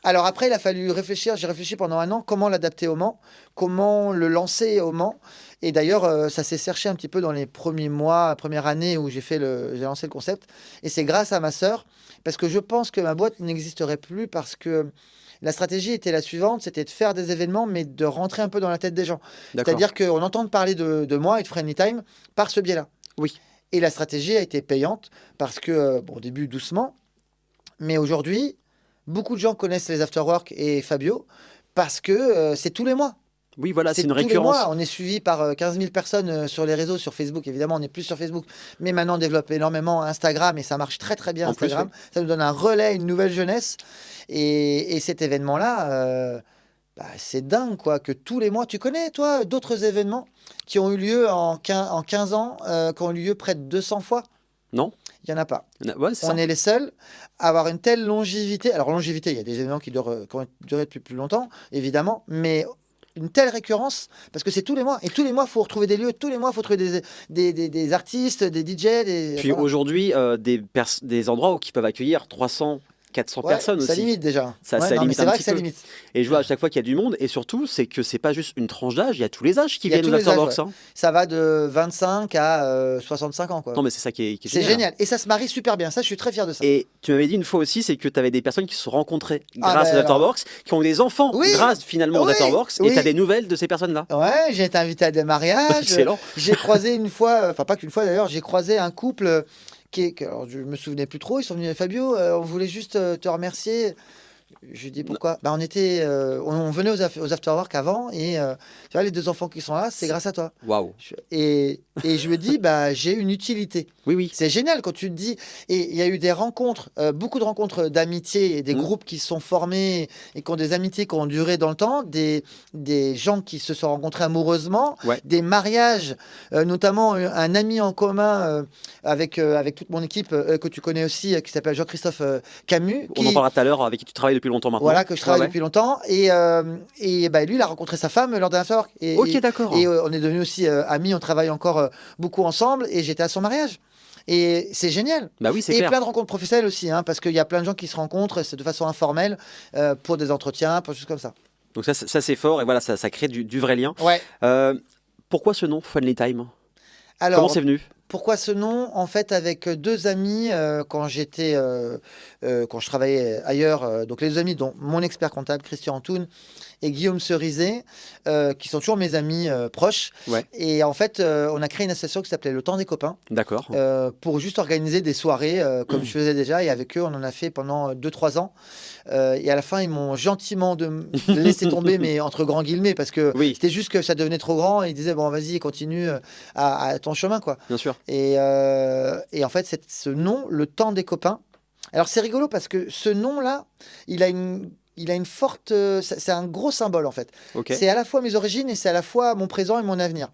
Alors après, il a fallu réfléchir. J'ai réfléchi pendant un an comment l'adapter au Mans, comment le lancer au Mans. Et d'ailleurs, ça s'est cherché un petit peu dans les premiers mois, première année où j'ai lancé le concept. Et c'est grâce à ma sœur, parce que je pense que ma boîte n'existerait plus parce que la stratégie était la suivante, c'était de faire des événements, mais de rentrer un peu dans la tête des gens.
D'accord.
C'est-à-dire qu'on entend parler de moi et de Friendly Time par ce biais-là.
Oui.
Et la stratégie a été payante parce que, bon, au début doucement, mais aujourd'hui, beaucoup de gens connaissent les afterwork et Fabio parce que c'est tous les mois.
Oui, voilà, c'est une
tous les
récurrence.
mois. On est suivi par 15 000 personnes sur les réseaux, sur Facebook. Évidemment, on n'est plus sur Facebook, mais maintenant on développe énormément Instagram et ça marche très très bien
En plus,
Instagram. Ça nous donne un relais, une nouvelle jeunesse. Et cet événement-là, c'est dingue quoi. Que tous les mois, tu connais toi d'autres événements qui ont eu lieu en 15 ans, qui ont eu lieu près de 200 fois?
Non?
Il n'y en a pas.
Ouais, c'est ça.
On est les seuls à avoir une telle longévité. Alors, longévité, il y a des événements qui ont duré depuis plus longtemps, évidemment, mais une telle récurrence, parce que c'est tous les mois. Et tous les mois, il faut retrouver des lieux, tous les mois, il faut trouver des artistes, des DJ.
Puis
voilà.
aujourd'hui, des endroits qui peuvent accueillir 300, 400
Ouais,
personnes
ça
aussi.
limite déjà.
Ça
Non, mais
limite
c'est
un
vrai
petit
que ça
peu.
limite.
Et je vois à chaque fois qu'il y a du monde, et surtout, c'est que c'est pas juste une tranche d'âge, il y a tous les âges qui
Il y a
viennent aux
tous les âges,
afterworks.
ouais.
Hein.
Ça va de 25 à 65 ans, quoi.
Non, mais c'est ça qui est
C'est génial. Et ça se marie super bien. Ça, je suis très fier de ça.
Et tu m'avais dit une fois aussi, c'est que tu avais des personnes qui se sont rencontrées
Ah,
grâce
ben
aux
alors.
afterworks, qui ont des enfants
Oui.
grâce finalement aux
Oui.
afterworks,
Oui.
et tu as des nouvelles de ces personnes-là.
Ouais, j'ai été invité à des mariages.
Excellent.
J'ai croisé une fois, enfin pas qu'une fois d'ailleurs, j'ai croisé un couple alors je me souvenais plus trop. Ils sont venus, Fabio, on voulait juste te remercier. Je lui dis pourquoi? Bah, on venait aux afterwork avant et tu vois les deux enfants qui sont là, c'est grâce à toi.
Waouh.
Et je me dis bah j'ai une utilité.
Oui, oui.
C'est génial quand tu te dis. Et il y a eu des rencontres, beaucoup de rencontres d'amitié et des groupes qui se sont formés et qui ont des amitiés qui ont duré dans le temps, des gens qui se sont rencontrés amoureusement,
Ouais.
des mariages, notamment un ami en commun avec toute mon équipe que tu connais aussi, qui s'appelle Jean-Christophe Camus.
On en parlera tout à l'heure, avec qui tu travailles depuis longtemps maintenant.
Voilà, que je travaille
Ouais, ouais.
depuis longtemps. Et bah, lui, il a rencontré sa femme lors d'un afterwork.
Ok, d'accord.
Et on est devenus aussi amis, on travaille encore beaucoup ensemble. Et j'étais à son mariage. Et c'est génial.
Bah oui, c'est
Et
clair.
plein de rencontres professionnelles aussi, hein, parce qu'il y a plein de gens qui se rencontrent c'est de façon informelle pour des entretiens, pour des choses comme ça.
Donc ça c'est fort, et voilà, ça crée du vrai lien.
Ouais.
Pourquoi ce nom, Friendly Time?
Alors,
Comment c'est venu?
pourquoi ce nom? En fait, avec deux amis, quand je travaillais ailleurs, donc les deux amis, dont mon expert comptable, Christian Antoun, et Guillaume Cerizet, qui sont toujours mes amis proches.
Ouais.
Et en fait, on a créé une association qui s'appelait Le Temps des Copains,
D'accord.
pour juste organiser des soirées, comme je faisais déjà. Et avec eux, on en a fait pendant 2-3 ans. Et à la fin, ils m'ont gentiment de laisser tomber, mais entre grands guillemets, parce que
Oui.
c'était juste que ça devenait trop grand. Et ils disaient, bon, vas-y, continue à ton chemin, quoi.
Bien sûr.
Et en fait, ce nom, Le Temps des Copains. Alors, c'est rigolo parce que ce nom-là, il a une forte. C'est un gros symbole, en fait.
Ok.
C'est à la fois mes origines et c'est à la fois mon présent et mon avenir.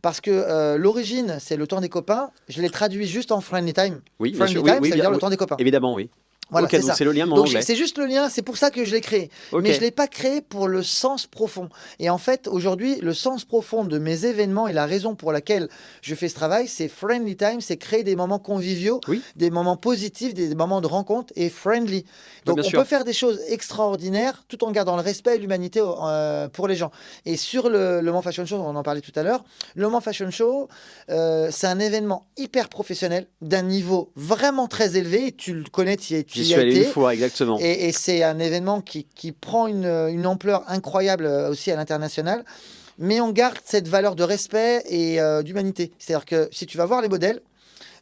Parce que l'origine, c'est Le Temps des Copains. Je l'ai traduit juste en Friendly Time.
Oui, bien
Friendly
sûr.
Time,
Oui,
ça veut
bien-
dire le
oui.
temps des copains.
Évidemment, oui.
Voilà,
Ok,
c'est
donc
ça.
c'est le lien mais en
Donc
anglais.
c'est juste le lien, c'est pour ça que je l'ai créé.
Ok.
Mais je ne l'ai pas créé pour le sens profond. Et en fait, aujourd'hui, le sens profond de mes événements et la raison pour laquelle je fais ce travail, c'est friendly time, c'est créer des moments conviviaux,
Oui,
des moments positifs, des moments de rencontre et friendly.
bah,
Donc
bien
on
sûr.
peut faire des choses extraordinaires tout en gardant le respect et l'humanité pour les gens. Et sur le Mans Fashion Show, on en parlait tout à l'heure, le Mans Fashion Show, c'est un événement hyper professionnel, d'un niveau vraiment très élevé. Tu le connais, tu
J'y
y
suis
as
allé une
été.
fois, exactement.
Et c'est un événement qui prend une ampleur incroyable aussi à l'international. Mais on garde cette valeur de respect et d'humanité. C'est-à-dire que si tu vas voir les modèles,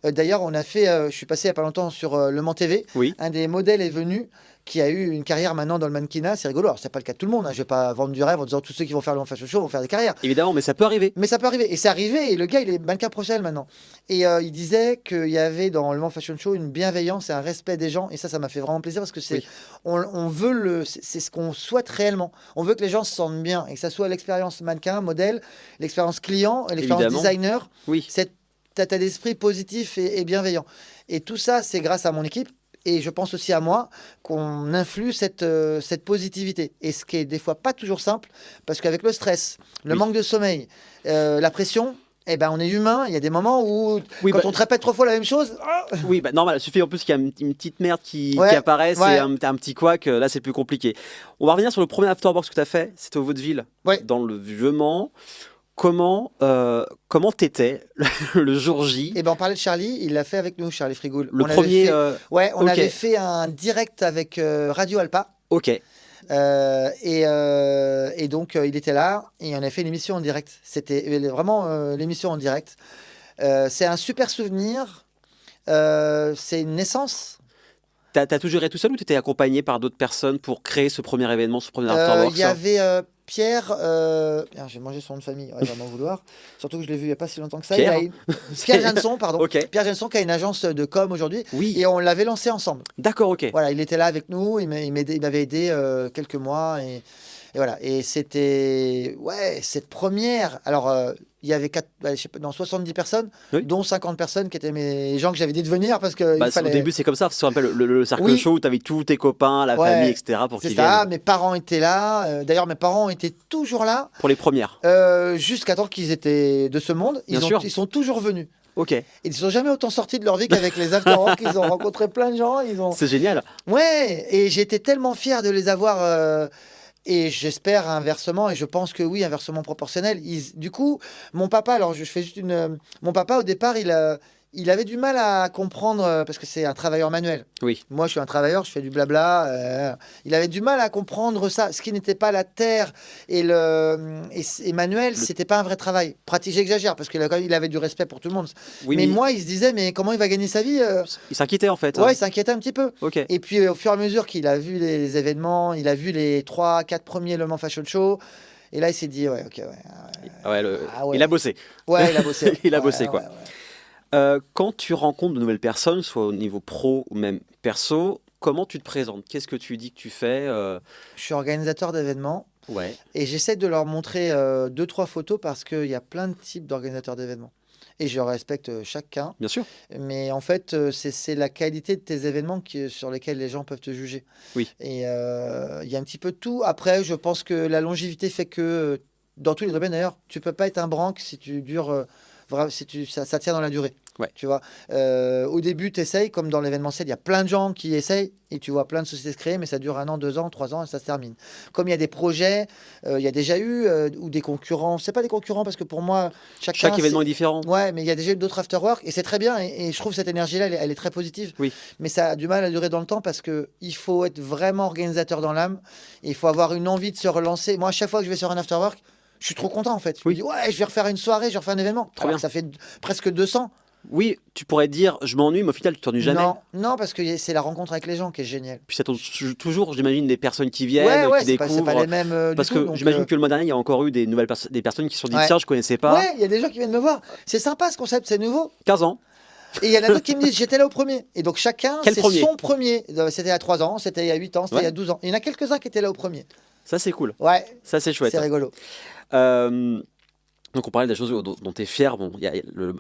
d'ailleurs, je suis passé il n'y a pas longtemps sur Le Mans TV.
Oui,
Un des modèles est venu qui a eu une carrière maintenant dans le mannequinat. C'est rigolo. Alors, c'est pas le cas de tout le monde. Hein. Je vais pas vendre du rêve en disant tous ceux qui vont faire le Mans Fashion Show vont faire des carrières.
évidemment, mais ça peut arriver.
Mais ça peut arriver. Et c'est arrivé. Et le gars, il est mannequin professionnel maintenant. Et il disait qu'il y avait dans le Mans Fashion Show une bienveillance et un respect des gens. Et ça m'a fait vraiment plaisir parce que
Oui.
on veut c'est ce qu'on souhaite réellement. On veut que les gens se sentent bien et que ça soit l'expérience mannequin, modèle, l'expérience client et l'expérience
Évidemment.
designer.
Oui,
Cet état d'esprit positif et bienveillant. Et tout ça, c'est grâce à mon équipe. Et je pense aussi à moi qu'on influe cette positivité. Et ce qui est des fois pas toujours simple, parce qu'avec le stress, le
Oui.
manque de sommeil, la pression, eh ben, on est humain. Il y a des moments où,
Oui,
quand
bah,
on te répète 3 fois la même chose,
oui, bah, normal. Il suffit en plus qu'il y ait une petite merde qui
ouais,
apparaisse
ouais,
et un petit couac. Là, c'est plus compliqué. On va revenir sur le premier afterbox que tu as fait. C'était au Vaudeville,
ouais.
dans le Vieux-Mans. Comment t'étais le jour J?
Et ben, on parlait de Charlie, il l'a fait avec nous, Charlie Frigoul.
Le
On avait
premier.
fait, ouais, on
ok.
avait fait un direct avec Radio Alpa.
Ok.
Et donc, il était là et on a fait une émission en direct. C'était vraiment l'émission en direct. C'est un super souvenir. C'est une naissance.
T'as tout géré tout seul ou t'étais accompagné par d'autres personnes pour créer ce premier événement, ce premier
Il
afterbox?
y avait Pierre. J'ai mangé son nom de famille, ouais, il va m'en vouloir. Surtout que je l'ai vu il n'y a pas si longtemps que ça.
Pierre.
Pierre Jansson, pardon.
Ok.
Pierre Jansson qui a une agence de com aujourd'hui.
Oui.
Et on l'avait lancé ensemble.
D'accord, ok.
Voilà, il était là avec nous, il m'avait aidé quelques mois et voilà. Et c'était cette première. Alors il y avait je sais pas, 70 personnes,
Oui.
dont 50 personnes qui étaient mes gens que j'avais dit de venir parce que
Bah,
il fallait.
Au début, c'est comme ça. Ça s'appelle le cercle
Oui.
show où t'avais tous tes copains, la
Ouais,
famille, etc. pour
c'est
qu'ils
ça.
viennent
Mes parents étaient là. D'ailleurs, mes parents étaient toujours là
pour les premières.
jusqu'à temps qu'ils étaient de ce monde.
Bien sûr.
Ils sont toujours venus.
Ok.
Et ils ne sont jamais autant sortis de leur vie qu'avec les afterwork. Ils ont rencontré plein de gens.
C'est génial.
Ouais, et j'étais tellement fier de les avoir. Et j'espère inversement, et je pense que oui, inversement proportionnel. Du coup, mon papa, alors je fais juste mon papa, au départ, il avait du mal à comprendre, parce que c'est un travailleur manuel.
Oui.
Moi, je suis un travailleur, je fais du blabla. Il avait du mal à comprendre ça. Ce qui n'était pas la terre et manuel, c'était pas un vrai travail. Pratique, j'exagère, parce qu'il il avait du respect pour tout le monde.
Oui,
mais moi, il se disait, mais comment il va gagner sa vie
il s'inquiétait en fait.
Ouais, il s'inquiétait un petit peu.
Ok.
Et puis, au fur et à mesure qu'il a vu les événements, il a vu les 3-4 premiers Le Mans Fashion Show. Et là, il s'est dit, ouais, ok, ouais.
Ouais,
Ouais.
Il a bossé.
Ouais, il a bossé.
Il a
Ouais,
bossé,
ouais,
quoi.
ouais.
Quand tu rencontres de nouvelles personnes, soit au niveau pro ou même perso, comment tu te présentes? Qu'est-ce que tu dis que tu fais?
Je suis organisateur d'événements
Ouais.
et j'essaie de leur montrer 2-3 photos parce qu'il y a plein de types d'organisateurs d'événements. Et je respecte chacun.
Bien sûr.
Mais en fait, c'est la qualité de tes événements sur lesquels les gens peuvent te juger.
Oui.
Et il y a un petit peu de tout. Après, je pense que la longévité fait que, dans tous les domaines d'ailleurs, tu peux pas être un branque si tu dures, ça tient dans la durée.
Ouais.
Tu vois, au début, tu essayes, comme dans l'événementiel, il y a plein de gens qui essayent et tu vois plein de sociétés se créer, mais ça dure 1 an, 2 ans, 3 ans et ça se termine. Comme il y a des projets, il y a déjà eu ou des concurrents. C'est pas des concurrents parce que pour moi,
Chaque événement est différent.
Ouais, mais il y a déjà eu d'autres afterwork et c'est très bien. Et je trouve cette énergie-là, elle est très positive.
Oui.
Mais ça a du mal à durer dans le temps parce que il faut être vraiment organisateur dans l'âme. Et il faut avoir une envie de se relancer. Moi, à chaque fois que je vais sur un afterwork, je suis trop content en fait. Je me dis, ouais, je vais refaire une soirée, je vais refaire un événement.
Très bien.
Ça fait presque 200.
Oui, tu pourrais te dire, je m'ennuie, mais au final, tu t'ennuies jamais.
Non, parce que c'est la rencontre avec les gens qui est géniale.
Puis ça tombe toujours, j'imagine, des personnes qui viennent, qui
c'est
découvrent.
pas les mêmes
Parce
du
que
tout, donc,
j'imagine que le mois dernier, il y a encore eu des personnes qui se sont dit,
Ouais.
tiens, je connaissais pas.
Ouais, il y a des gens qui viennent me voir. C'est sympa ce concept, c'est nouveau.
15 ans.
Et il y en a d'autres qui me disent, j'étais là au premier. Et donc chacun,
Quel
c'est
premier
son premier. C'était il y a 3 ans, c'était il y a 8 ans, c'était
Ouais.
il y a 12 ans. Il y en a quelques-uns qui étaient là au premier.
Ça, c'est cool.
Ouais,
Ça, c'est chouette.
c'est rigolo.
Donc on parlait des choses dont tu es fier. Bon, il y a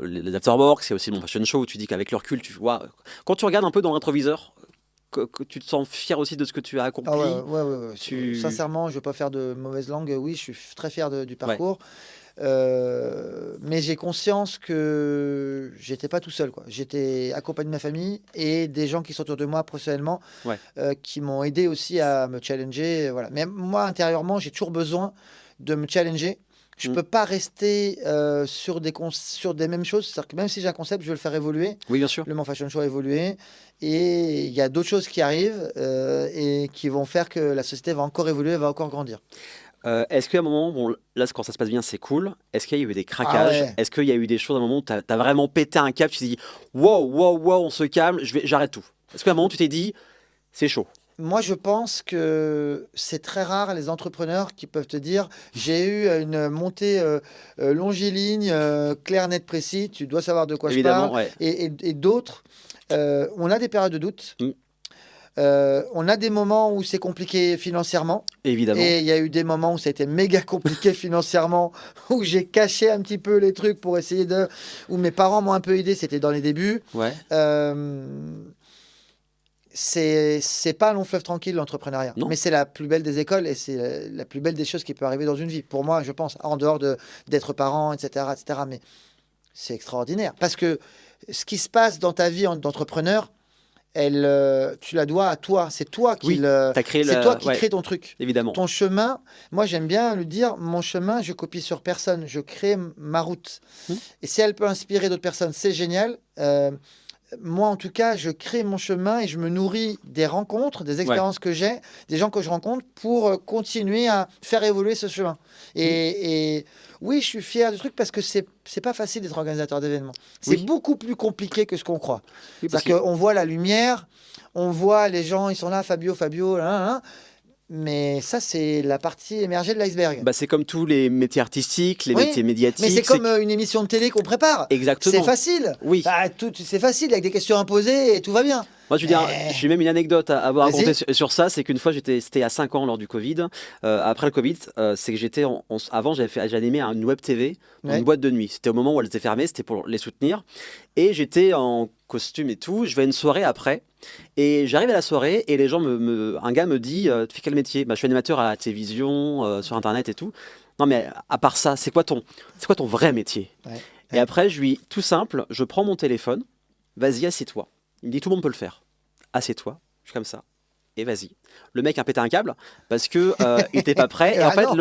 les afterworks, c'est aussi mon fashion show où tu dis qu'avec le recul, tu vois, quand tu regardes un peu dans le rétroviseur, que tu te sens fier aussi de ce que tu as
Ah
accompli.
ouais.
Tu...
Sincèrement, je ne vais pas faire de mauvaise langue. Oui, je suis très fier du
Ouais,
parcours. Mais j'ai conscience que j'étais pas tout seul, quoi. J'étais accompagné de ma famille et des gens qui sont autour de moi professionnellement,
ouais.
qui m'ont aidé aussi à me challenger. Voilà. Mais moi, intérieurement, j'ai toujours besoin de me challenger. Je
Mm.
peux pas rester sur des mêmes choses. C'est-à-dire que même si j'ai un concept, je veux le faire évoluer.
Oui, bien sûr.
Le Mans Fashion Show a évolué et il y a d'autres choses qui arrivent et qui vont faire que la société va encore évoluer, va encore grandir.
Est-ce qu'à un moment, bon, là, quand ça se passe bien, c'est cool. Est-ce qu'il y a eu des
Ah
craquages?
ouais.
Est-ce qu'il y a eu des choses à un moment où tu as vraiment pété un câble, tu t'es dit, wow, on se calme, j'arrête tout. Est-ce qu'à un moment, tu t'es dit, c'est chaud?
Moi, je pense que c'est très rare les entrepreneurs qui peuvent te dire j'ai eu une montée longiligne, clair, net, précis, tu dois savoir de quoi je parle.
Évidemment, ouais.
Et d'autres, on a des périodes de doute.
Mm.
On a des moments où c'est compliqué financièrement.
Évidemment.
Et il y a eu des moments où ça a été méga compliqué financièrement, où j'ai caché un petit peu les trucs pour essayer de... où mes parents m'ont un peu aidé, c'était dans les débuts.
Ouais.
C'est pas un long fleuve tranquille l'entrepreneuriat,
Non.
mais c'est la plus belle des écoles et c'est la plus belle des choses qui peut arriver dans une vie. Pour moi, je pense, en dehors d'être parent, etc. Mais c'est extraordinaire parce que ce qui se passe dans ta vie d'entrepreneur, tu la dois à toi. C'est toi qui
Oui, t'as créé
c'est
la...
toi qui
ouais,
crée ton truc.
évidemment.
Ton chemin, moi j'aime bien le dire, mon chemin, je copie sur personne, je crée ma route.
Hmm.
Et si elle peut inspirer d'autres personnes, c'est génial. Moi, en tout cas, je crée mon chemin et je me nourris des rencontres, des expériences que j'ai, des gens que je rencontre pour continuer à faire évoluer ce chemin. Et oui, je suis fier du truc parce que c'est pas facile d'être organisateur d'événements. C'est
Oui.
beaucoup plus compliqué que ce qu'on croit.
Oui, parce
C'est-à-dire qu'on voit la lumière, on voit les gens, ils sont là, Fabio, hein. Mais ça, c'est la partie émergée de l'iceberg.
bah, c'est comme tous les métiers artistiques, les
Oui,
métiers médiatiques.
mais c'est comme une émission de télé qu'on prépare.
Exactement.
C'est facile.
Oui.
Bah, c'est facile, avec des questions imposées et tout va bien.
Moi, je veux dire, j'ai même une anecdote à avoir
Vas-y.
racontée sur ça. C'est qu'une fois, c'était à 5 ans lors du Covid. Après le Covid, c'est que j'étais avant, j'ai animé une web TV dans
Ouais.
une boîte de nuit. C'était au moment où elle était fermée, c'était pour les soutenir. Et j'étais en costume et tout. Je vais à une soirée après. Et j'arrive à la soirée et les gens un gars me dit, tu fais quel métier? Bah, je suis animateur à la télévision, sur Internet et tout. Non, mais à part ça, c'est quoi ton vrai métier?
Ouais.
Et après, tout simple, je prends mon téléphone. Vas-y, assieds-toi. Il me dit, tout le monde peut le faire. Assieds-toi. Je suis comme ça. Et vas-y. Le mec a pété un câble parce que il était pas prêt. Et en
Ah
fait,
non.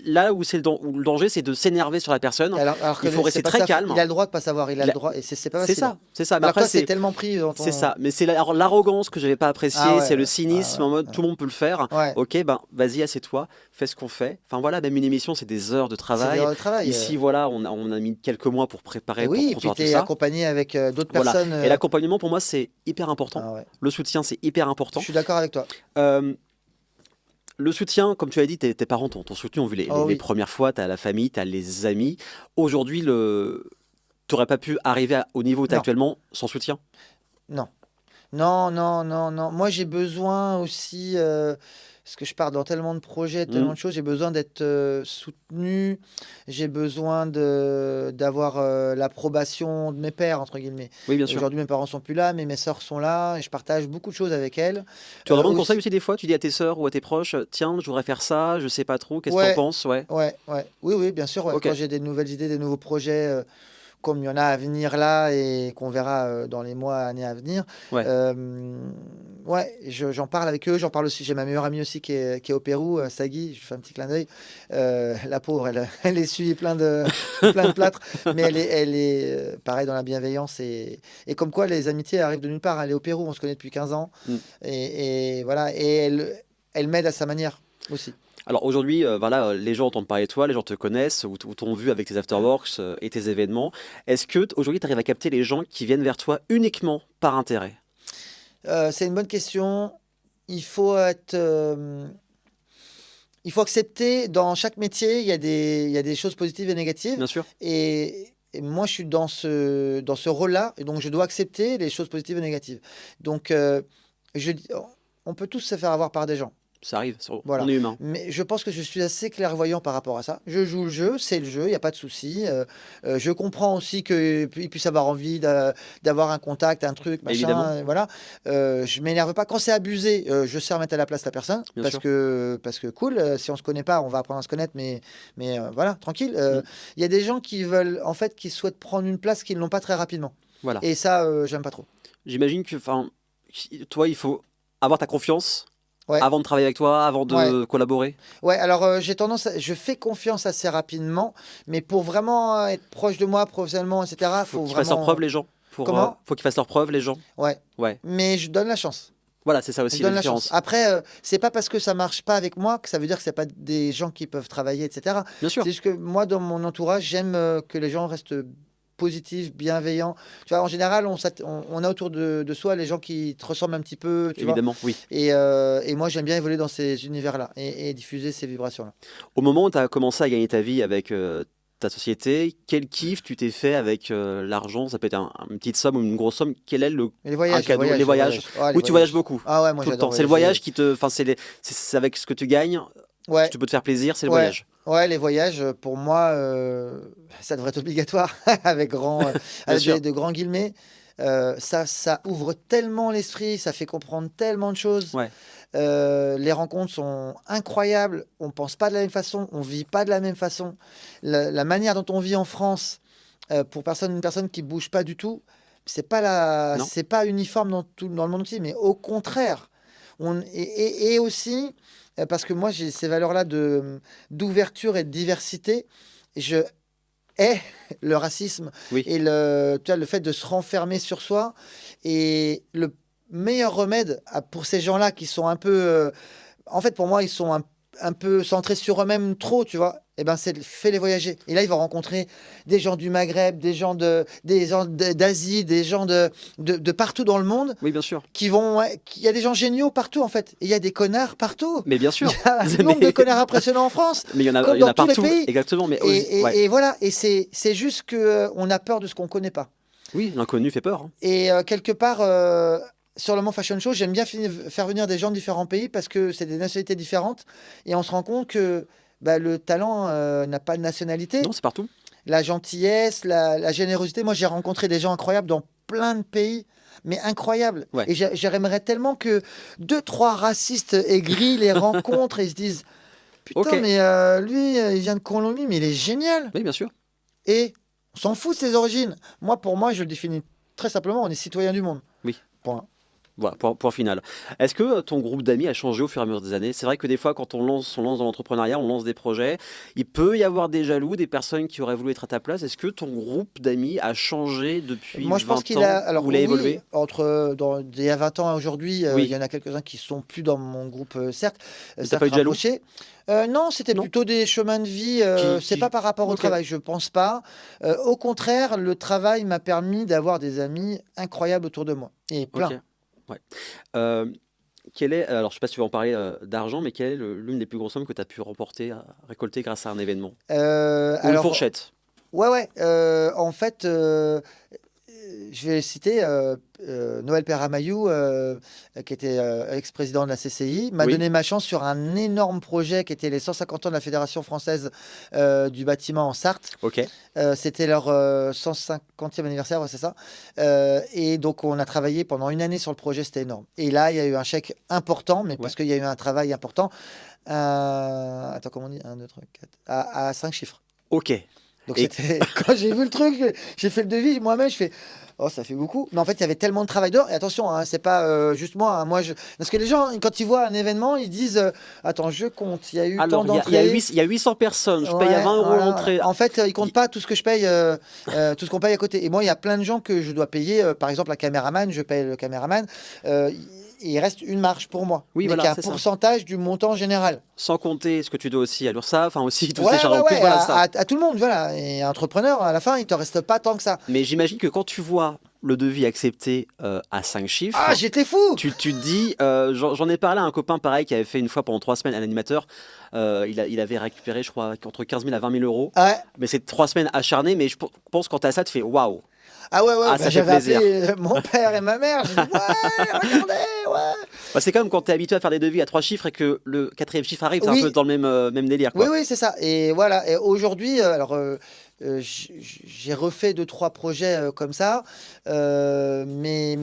là où où le danger, c'est de s'énerver sur la personne.
Alors que
Il faut
c'est
rester
pas
très
ça.
calme.
Il a le droit de pas savoir. Il a
Il
le
a-
droit. Et c'est pas
C'est
facile.
ça, c'est ça. Mais
Alors
après,
toi, c'est tellement pris dans ton...
c'est ça. Mais c'est l'arrogance que j'avais pas appréciée.
Ah ouais,
C'est le
ouais.
cynisme
Ah ouais,
en mode
ouais.
tout le monde peut le faire.
Ouais.
Ok, ben vas-y, assieds-toi, fais ce qu'on fait. Enfin voilà, même une émission, c'est des heures de
C'est des
travail.
heures de travail.
Ici, voilà, on a mis quelques mois pour préparer,
Et
pour
oui, et puis
concevoir
tu
tout
es
ça.
accompagné avec d'autres
Voilà.
personnes.
Et l'accompagnement, pour moi, c'est hyper important.
Ah ouais.
Le soutien, c'est hyper important.
Je suis d'accord avec toi.
Euh, Le soutien, comme tu as dit, tes parents t'ont soutenu, ont vu les
Oh oui.
premières fois, tu as la famille, tu as les amis. Aujourd'hui, tu n'aurais pas pu arriver au niveau où tu es
Non.
actuellement sans soutien?
Non. Non. Moi, j'ai besoin aussi, parce que je pars dans tellement de projets, tellement de choses, j'ai besoin d'être soutenu, j'ai besoin d'avoir l'approbation de mes pères, entre guillemets.
Oui, bien sûr.
Aujourd'hui, mes parents sont plus là, mais mes sœurs sont là, et je partage beaucoup de choses avec elles.
Tu as vraiment
Aussi-
conseil aussi des fois? Tu dis à tes sœurs ou à tes proches, tiens, je voudrais faire ça, je sais pas trop, qu'est-ce que
Ouais.
tu en penses? Ouais.
Oui, bien sûr. Ouais.
Ok.
Quand j'ai des nouvelles idées, des nouveaux projets, comme il y en a à venir là et qu'on verra dans les mois, années à venir,
Ouais.
j'en parle avec eux. J'en parle aussi. J'ai ma meilleure amie aussi qui est au Pérou, Sagui. Je lui fais un petit clin d'œil. La pauvre, elle essuie plein de plâtre, mais elle est pareil dans la bienveillance et comme quoi les amitiés arrivent de nulle part. Elle est au Pérou, on se connaît depuis 15 ans
Mm.
et voilà. Et elle m'aide à sa manière aussi.
Alors aujourd'hui, voilà, les gens entendent parler de toi, les gens te connaissent ou t'ont vu avec tes afterworks et tes événements. Est-ce que aujourd'hui, tu arrives à capter les gens qui viennent vers toi uniquement par intérêt?
C'est une bonne question. Il faut accepter, dans chaque métier, il y a des choses positives et négatives.
Bien sûr.
Et moi, je suis dans ce rôle-là, et donc je dois accepter les choses positives et négatives. Donc, on peut tous se faire avoir par des gens.
Ça arrive,
Voilà.
on est humain.
Mais je pense que je suis assez clairvoyant par rapport à ça. Je joue le jeu, c'est le jeu, il n'y a pas de souci. Je comprends aussi qu'il puisse avoir envie d'avoir un contact, un truc, machin.
Évidemment.
Voilà. Je m'énerve pas. Quand c'est abusé, je sais remettre à la place la personne.
Bien
Parce
sûr.
que cool, si on se connaît pas, on va apprendre à se connaître, mais voilà, tranquille.
Mm.
Il y a des gens qui veulent, en fait, qui souhaitent prendre une place qu'ils n'ont pas très rapidement.
Voilà.
Et ça, j'aime pas trop.
J'imagine que, toi, il faut avoir ta confiance
Ouais.
avant de travailler avec toi, avant de collaborer.
Ouais, alors je fais confiance assez rapidement, mais pour vraiment être proche de moi professionnellement, etc.,
Faut qu'ils fassent leurs
vraiment.
preuves, les gens.
Comment?
Faut qu'ils fassent leurs preuves, les gens.
Ouais,
Ouais.
mais je donne la chance.
Voilà, c'est ça aussi
Je
la
donne la
différence.
chance. Après, c'est pas parce que ça marche pas avec moi que ça veut dire que c'est pas des gens qui peuvent travailler, etc.
Bien sûr.
C'est juste que moi, dans mon entourage, j'aime que les gens restent positifs, bienveillants. Tu vois, en général, on a autour de soi les gens qui te ressemblent un petit peu, tu vois.
Évidemment, oui.
Et moi, j'aime bien évoluer dans ces univers-là et diffuser ces vibrations-là.
Au moment où tu as commencé à gagner ta vie avec ta société, quel kiff tu t'es fait avec l'argent? Ça peut être une petite somme ou une grosse somme. Quel est
Et les voyages,
un cadeau, les voyages.
Ah, les
Oui, tu voyages beaucoup.
Ah ouais, moi
Tout le
j'adore
temps. C'est le
voyager.
voyage qui te. Enfin, c'est avec ce que tu gagnes,
Ouais,
tu peux te faire plaisir, c'est le
ouais,
voyage.
ouais, les voyages, pour moi, ça devrait être obligatoire, avec
Bien
avec
sûr.
de grands guillemets. Ça ouvre tellement l'esprit, ça fait comprendre tellement de choses.
Ouais.
Les rencontres sont incroyables, on pense pas de la même façon, on vit pas de la même façon. La manière dont on vit en France, pour une personne qui bouge pas du tout,
Non.
c'est pas uniforme dans le monde entier, mais au contraire. Et aussi, parce que moi j'ai ces valeurs-là d'ouverture et de diversité, je hais le racisme
Oui.
et tu vois, le fait de se renfermer sur soi. Et le meilleur remède pour ces gens-là qui sont un peu... en fait, pour moi, ils sont un peu centrés sur eux-mêmes trop, tu vois. Et ben, fais-les voyager. Et là, ils vont rencontrer des gens du Maghreb, des gens d'Asie, des gens de partout dans le monde
Oui, bien sûr.
il y a des gens géniaux partout, en fait. Et il y a des connards partout.
Mais bien sûr.
Il y a un nombre de connards impressionnants en France.
Mais il y en a,
Comme
il y en a
dans tous les
partout.
pays.
Exactement. Mais ouais.
Et voilà. Et c'est juste que on a peur de ce qu'on connaît pas.
Oui, l'inconnu fait peur. Hein.
Et quelque part, sur le Mans Fashion Show, j'aime bien faire venir des gens de différents pays parce que c'est des nationalités différentes. Et on se rend compte que le talent n'a pas de nationalité.
Non, c'est partout.
La gentillesse, la générosité. Moi, j'ai rencontré des gens incroyables dans plein de pays. Mais incroyable.
Ouais.
Et j'aimerais tellement que 2-3 racistes aigris les rencontrent et se disent putain,
Ok.
mais lui, il vient de Colombie, mais il est génial.
Oui, bien sûr.
Et on s'en fout de ses origines. Pour moi, je le définis très simplement, on est citoyen du monde.
Oui.
Point.
Voilà, point final. Est-ce que ton groupe d'amis a changé au fur et à mesure des années? C'est vrai que des fois, quand on lance dans l'entrepreneuriat, on lance des projets, il peut y avoir des jaloux, des personnes qui auraient voulu être à ta place. Est-ce que ton groupe d'amis a changé depuis
Moi, je
20
pense qu'il
ans
a. Alors,
ou il a
oui,
évolué?
il y a 20 ans à aujourd'hui,
Oui.
il y en a quelques-uns qui sont plus dans mon groupe, certes.
T'as pas eu de jaloux?
Non, c'était
Non.
plutôt des chemins de vie. C'est pas par rapport au
Ok.
travail, je pense pas. Au contraire, le travail m'a permis d'avoir des amis incroyables autour de moi. Et plein.
Ok. Ouais. Alors, je sais pas si tu vas en parler d'argent, mais quelle est l'une des plus grosses sommes que tu as pu récolter grâce à un événement? Ou une
Alors,
fourchette?
ouais. En fait, je vais citer Noël Perramayou, qui était ex-président de la CCI, m'a
Oui.
donné ma chance sur un énorme projet qui était les 150 ans de la Fédération française du bâtiment en Sarthe.
Ok.
C'était leur 150e anniversaire, ouais, c'est ça. Et donc, on a travaillé pendant une année sur le projet, c'était énorme. Et là, il y a eu un chèque important, mais parce qu'il y a eu un travail important. Attends, comment on dit? 1, 2, 3, 4. À 5 chiffres.
Ok.
Donc,
Et-
c'était quand j'ai vu le truc, j'ai fait le devis moi-même, je fais. Oh, ça fait beaucoup. Mais en fait, il y avait tellement de travail dehors. Et attention, hein, c'est pas juste moi. Hein, Parce que les gens, quand ils voient un événement, ils disent attends, je compte. Il y a eu tant
Alors,
d'entrées.
il y a 800 personnes, je paye à
Ouais,
20 €
voilà.
l'entrée.
En fait, ils comptent pas tout ce que je paye, tout ce qu'on paye à côté. Et moi, il y a plein de gens que je dois payer. Par exemple, un caméraman, je paye le caméraman. Il reste une marge pour moi.
Oui,
mais
voilà,
qui est un
c'est ça.
pourcentage du montant général.
Sans compter ce que tu dois aussi à l'URSSAF, enfin aussi tous
Ouais,
ces charges en plus,
ouais,
voilà ça.
à tout le monde, voilà. Et entrepreneur, à la fin, il te reste pas tant que ça.
Mais j'imagine que quand tu vois le devis accepté à 5 chiffres,
Ah, j'étais fou!
tu te dis, j'en ai parlé à un copain pareil qui avait fait une fois pendant 3 semaines un animateur, il avait récupéré je crois entre 15 000 à 20 000 euros,
Ouais.
mais c'est 3 semaines acharnées, mais je pense quand t'as ça, tu fais waouh.
Ah ouais,
Ah, ça fait
j'avais
plaisir.
appelé mon père et ma mère. J'ai dit, ouais, regardez, ouais.
Bah, c'est comme quand tu es habitué à faire des devis à 3 chiffres et que le quatrième chiffre arrive, c'est un peu
Oui,
dans le même délire,
oui,
quoi.
oui, c'est ça. Et voilà. Et aujourd'hui, j'ai refait 2, 3 projets comme ça, mais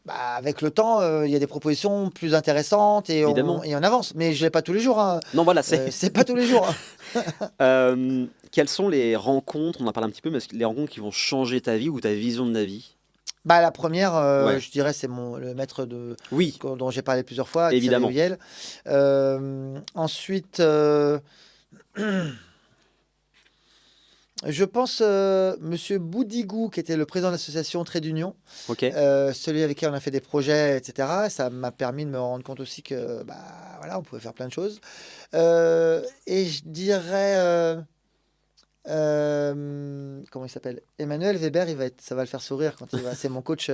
bah, avec le temps, il y a des propositions plus intéressantes
Évidemment.
et on avance. Mais je l'ai pas tous les jours, hein.
Non, voilà,
C'est pas tous les jours, hein.
Quelles sont les rencontres, on en parle un petit peu, mais les rencontres qui vont changer ta vie ou ta vision de la vie?
Bah, la première,
Ouais.
je dirais, c'est le maître
Oui,
dont j'ai parlé plusieurs fois, Thierry
évidemment.
Huyel. Ensuite, je pense Monsieur Boudigou, qui était le président de l'association Trait d'Union,
Ok.
celui avec qui on a fait des projets, etc. Ça m'a permis de me rendre compte aussi que, bah, voilà, on pouvait faire plein de choses. Et je dirais, comment il s'appelle? Emmanuel Weber, ça va le faire sourire quand il va. C'est mon coach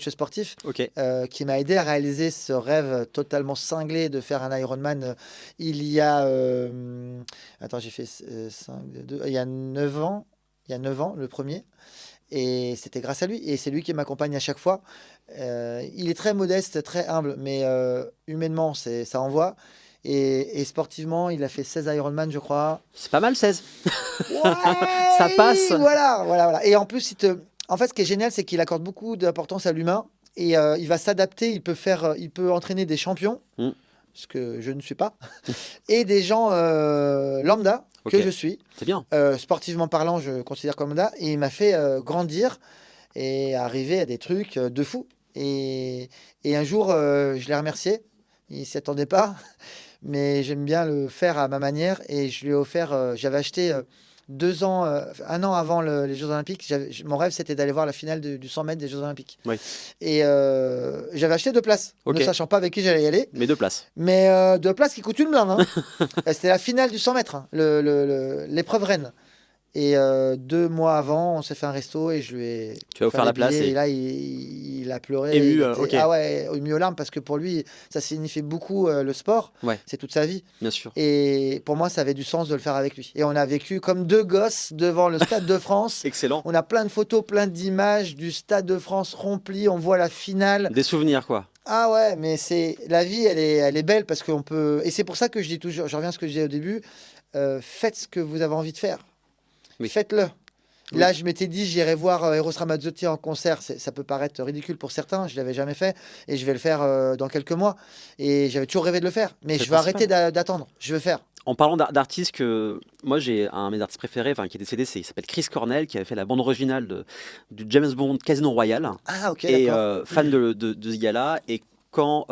sportif,
Ok.
qui m'a aidé à réaliser ce rêve totalement cinglé de faire un Ironman. Il y a, attends, j'ai fait il y a 9 ans. Il y a 9 ans, le premier. Et c'était grâce à lui. Et c'est lui qui m'accompagne à chaque fois. Il est très modeste, très humble, mais humainement, ça envoie. Et sportivement, il a fait 16 Ironman, je crois.
C'est pas mal, 16. Ça
Ouais,
passe.
voilà. Et en plus, en fait, ce qui est génial, c'est qu'il accorde beaucoup d'importance à l'humain et il va s'adapter. Il peut entraîner des champions,
Mm.
ce que je ne suis pas, et des gens lambda que
Ok.
je suis.
C'est bien.
Sportivement parlant, je considère comme lambda. Et il m'a fait grandir et arriver à des trucs de fou. Et un jour, je l'ai remercié. Il s'y attendait pas, mais j'aime bien le faire à ma manière. Et je lui ai offert, j'avais acheté 2 ans, 1 an avant les Jeux Olympiques. Mon rêve, c'était d'aller voir la finale du 100 mètres des Jeux Olympiques.
Oui.
Et j'avais acheté 2 places,
Ok.
ne sachant pas avec qui j'allais y aller.
Mais 2 places.
Mais 2 places qui coûtent une blinde, hein. C'était la finale du 100 mètres, hein, l'épreuve reine. Et 2 mois avant, on s'est fait un resto et je lui ai
Tu as offert
offert
la
les
place
billets.
et
Et là, il a pleuré.
ému.
Il
Ok.
ah ouais, ému aux larmes parce que pour lui, ça signifie beaucoup le sport.
Ouais.
C'est toute sa vie.
Bien sûr.
Et pour moi, ça avait du sens de le faire avec lui. Et on a vécu comme 2 gosses devant le Stade de France.
Excellent.
On a plein de photos, plein d'images du Stade de France rempli. On voit la finale.
Des souvenirs, quoi.
Ah ouais, mais la vie, elle est belle parce qu'on peut. Et c'est pour ça que je dis toujours, je reviens à ce que je disais au début, faites ce que vous avez envie de faire.
Oui.
Faites-le.
Oui.
Là, je m'étais dit, j'irai voir Eros Ramazzotti en concert. Ça peut paraître ridicule pour certains, je l'avais jamais fait et je vais le faire dans quelques mois. Et j'avais toujours rêvé de le faire, mais
C'est
je vais arrêter
principal.
d'attendre. Je vais faire.
En parlant d'artistes, moi j'ai un de mes artistes préférés, enfin qui est décédé, il s'appelle Chris Cornell, qui avait fait la bande originale du James Bond Casino Royale,
Ah, ok,
et
d'accord.
fan de ce gars-là. Et quand,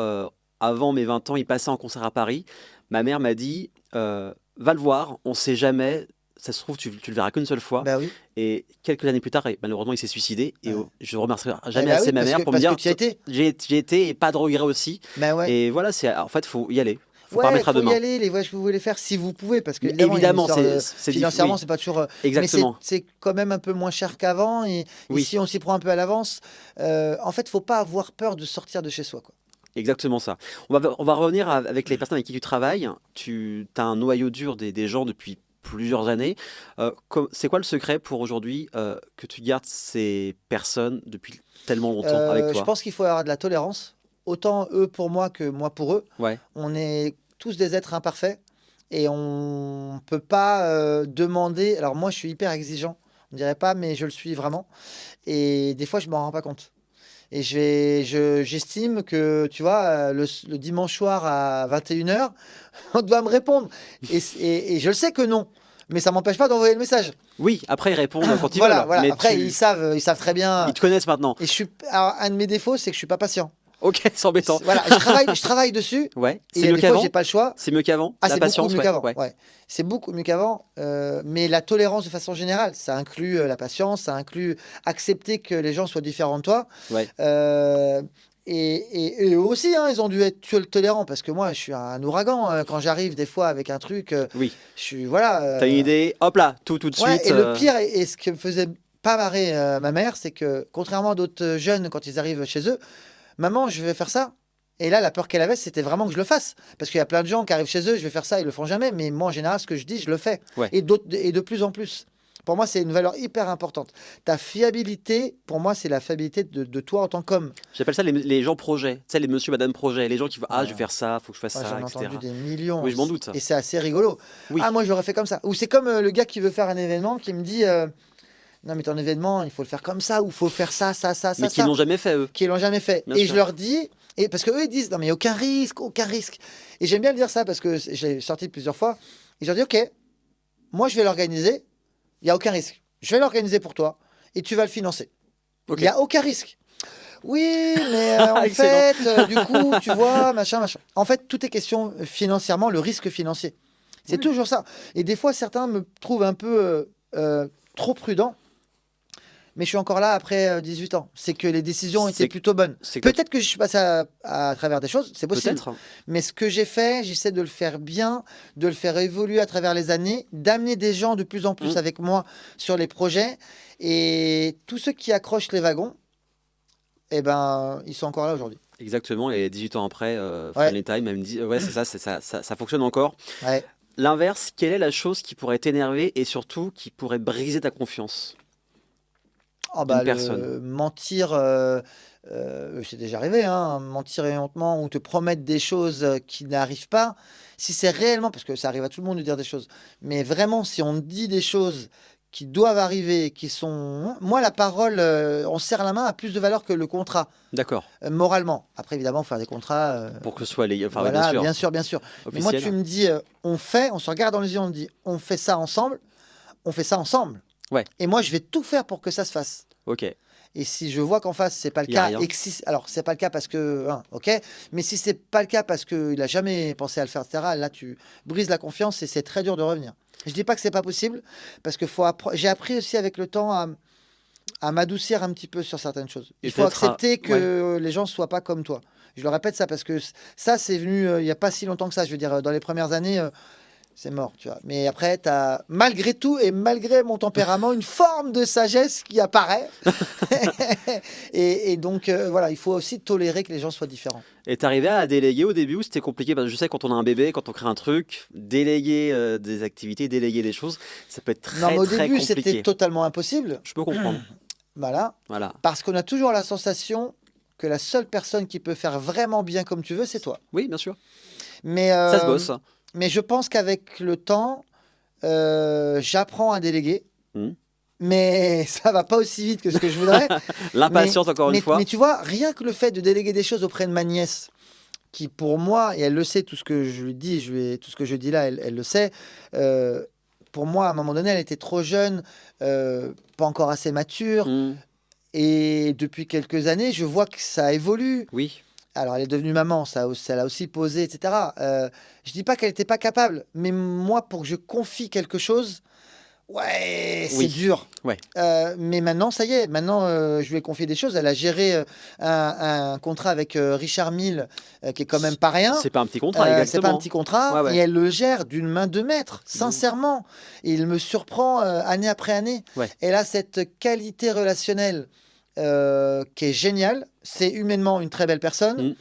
avant mes 20 ans, il passait en concert à Paris, ma mère m'a dit, va le voir, on sait jamais, ça se trouve, tu le verras qu'une seule fois.
Bah oui.
Et quelques années plus tard, malheureusement, il s'est suicidé. Et
Ouais.
je ne remercierai
Eh
jamais
bah
assez
oui,
ma mère pour me
parce
dire,
que tu y as été.
j'ai été et pas de regret aussi.
Bah ouais.
Et voilà, en fait, il faut y aller. Faut pas
Ouais,
remettre à
faut y
demain.
aller, les voyages que vous voulez faire, si vous pouvez, parce que
Mais
évidemment, il y a une
évidemment,
histoire de...
c'est
financièrement,
oui,
c'est pas toujours.
exactement.
Mais c'est quand même un peu moins cher qu'avant. Et
Oui.
si on s'y prend un peu à l'avance, en fait, faut pas avoir peur de sortir de chez soi, quoi.
Exactement ça. On va revenir avec les personnes avec qui tu travailles. Tu as un noyau dur des gens depuis plusieurs années. C'est quoi le secret pour aujourd'hui que tu gardes ces personnes depuis tellement longtemps avec
Je
toi?
pense qu'il faut avoir de la tolérance, autant eux pour moi que moi pour eux.
Ouais,
On est tous des êtres imparfaits et on peut pas demander. Alors moi, je suis hyper exigeant. On dirait pas, mais je le suis vraiment. Et des fois, je m'en rends pas compte. Et j'estime que, tu vois, le dimanche soir à 21 h, on doit me répondre. Et je le sais que non. Mais ça m'empêche pas d'envoyer le message.
oui, après ils répondent quand ils
Voilà,
veulent.
voilà.
Mais
Après, ils savent très bien.
ils te connaissent maintenant.
Et alors, un de mes défauts, c'est que je suis pas patient.
Ok, c'est embêtant.
Voilà, je travaille dessus.
Ouais,
Et
c'est
il y a
mieux
des fois,
qu'avant.
j'ai pas le choix.
C'est mieux qu'avant.
Ah,
La
c'est beaucoup
patience,
mieux
ouais,
qu'avant.
ouais.
Ouais. C'est beaucoup mieux qu'avant. Mais la tolérance de façon générale, ça inclut la patience, ça inclut accepter que les gens soient différents de toi.
Ouais.
Et eux aussi, hein, ils ont dû être tolérants parce que moi, je suis un ouragan. Quand j'arrive des fois avec un truc,
Oui.
je suis voilà.
T'as une idée, hop là, tout de
Ouais,
suite.
et le pire, et ce qui me faisait pas marrer ma mère, c'est que contrairement à d'autres jeunes, quand ils arrivent chez eux, maman, je vais faire ça. Et là, la peur qu'elle avait, c'était vraiment que je le fasse. Parce qu'il y a plein de gens qui arrivent chez eux, je vais faire ça, ils le font jamais. Mais moi, en général, ce que je dis, je le fais.
Ouais.
Et de plus en plus. Pour moi, c'est une valeur hyper importante. Ta fiabilité, pour moi, c'est la fiabilité de toi en tant qu'homme.
J'appelle ça les gens projets. Tu sais, les monsieur, madame projet. Les gens qui vont, ah, je vais
Ouais.
faire ça, faut que je fasse
Moi,
ça,
j'en ai
etc.
entendu des millions.
Oui, je m'en doute.
Et c'est assez rigolo.
Oui.
Ah, moi, j'aurais fait comme ça. Ou c'est comme le gars qui veut faire un événement qui me dit non, mais ton événement, il faut le faire comme ça, ou il faut faire ça, ça, ça,
Mais
ça,
qui
ça.
l'ont jamais fait, eux.
Qui l'ont jamais fait.
Bien
Et
sûr.
je leur dis, et parce qu'eux, ils disent non, mais aucun risque, aucun risque. Et j'aime bien le dire ça parce que je l'ai sorti plusieurs fois. Et je leur dis ok, moi, je vais l'organiser, il n'y a aucun risque. Je vais l'organiser pour toi et tu vas le financer. Il
Ok.
n'y a aucun risque. Oui, mais en
Excellent.
fait, du coup, tu vois, machin. En fait, tout est question financièrement, le risque financier. C'est
Oui.
toujours ça. Et des fois, certains me trouvent un peu trop prudent. Mais je suis encore là après 18 ans. C'est que les décisions étaient
C'est-
plutôt bonnes.
c'est que-
Peut-être que je suis passé à travers des choses, c'est possible.
Peut-être.
Mais ce que j'ai fait, j'essaie de le faire bien, de le faire évoluer à travers les années, d'amener des gens de plus en plus
Mm.
avec moi sur les projets. Et tous ceux qui accrochent les wagons, eh ben, ils sont encore là aujourd'hui.
Exactement. Et 18 ans après,
Ouais.
Friendly Time, elle me dit, ouais, c'est ça, ça fonctionne encore.
Ouais.
L'inverse, quelle est la chose qui pourrait t'énerver et surtout qui pourrait briser ta confiance?
Oh bah,
Une personne.
mentir, c'est déjà arrivé, hein, mentir éhontement ou te promettre des choses qui n'arrivent pas. Si c'est réellement, parce que ça arrive à tout le monde de dire des choses, mais vraiment, si on dit des choses qui doivent arriver, qui sont... Moi, la parole, on serre la main, a plus de valeur que le contrat,
D'accord.
moralement. Après, évidemment, faire des contrats...
Pour que ce soit légal. Enfin, oui,
voilà,
bien sûr.
bien sûr. Mais moi,
Officiel.
tu me dis, on se regarde dans les yeux, on dit, on fait ça ensemble, on fait ça ensemble.
Ouais.
Et moi, je vais tout faire pour que ça se fasse.
Ok.
Et si je vois qu'en face, c'est pas le
Il y a
cas,
rien.
et que alors c'est pas le cas parce que, hein, ok, mais si c'est pas le cas parce qu'il a jamais pensé à le faire, etc., là tu brises la confiance et c'est très dur de revenir. Je dis pas que c'est pas possible, parce que j'ai appris aussi avec le temps à m'adoucir un petit peu sur certaines choses.
Et
Il faut
peut-être
accepter que les gens soient pas comme toi. Je le répète ça parce que ça, c'est venu il y a pas si longtemps que ça. Je veux dire, dans les premières années, c'est mort, tu vois. Mais après, tu as, malgré tout et malgré mon tempérament, une forme de sagesse qui apparaît. et donc, voilà, il faut aussi tolérer que les gens soient différents.
Et t'arrivais à déléguer au début ou c'était compliqué? Parce que je sais, quand on a un bébé, quand on crée un truc, déléguer des activités, déléguer des choses, ça peut être très,
Non, mais au
très
début,
compliqué.
c'était totalement impossible.
Je peux comprendre.
Voilà.
Voilà.
Parce qu'on a toujours la sensation que la seule personne qui peut faire vraiment bien comme tu veux, c'est toi.
Oui, bien sûr.
Mais,
Ça se bosse.
mais je pense qu'avec le temps, j'apprends à déléguer.
Mhm.
Mais ça va pas aussi vite que ce que je voudrais.
L'impatience, encore une fois.
Mais tu vois, rien que le fait de déléguer des choses auprès de ma nièce, qui pour moi, et elle le sait, tout ce que je lui dis, tout ce que je dis là, elle le sait. Pour moi, à un moment donné, elle était trop jeune, pas encore assez mature.
Mm.
Et depuis quelques années, je vois que ça évolue.
Oui.
Alors, elle est devenue maman, ça l'a aussi posé, etc. Je dis pas qu'elle n'était pas capable, mais moi, pour que je confie quelque chose, ouais, c'est
Oui.
dur.
Ouais.
Mais maintenant, ça y est. Maintenant, je lui ai confié des choses. Elle a géré un contrat avec Richard Mille, qui est quand même pas rien.
C'est pas un petit contrat,
C'est
exactement.
pas un petit contrat.
Ouais, ouais.
Et elle le gère d'une main de maître, sincèrement. Et il me surprend année après année.
Ouais.
Elle a cette qualité relationnelle qui est géniale. C'est humainement une très belle personne.
Mm.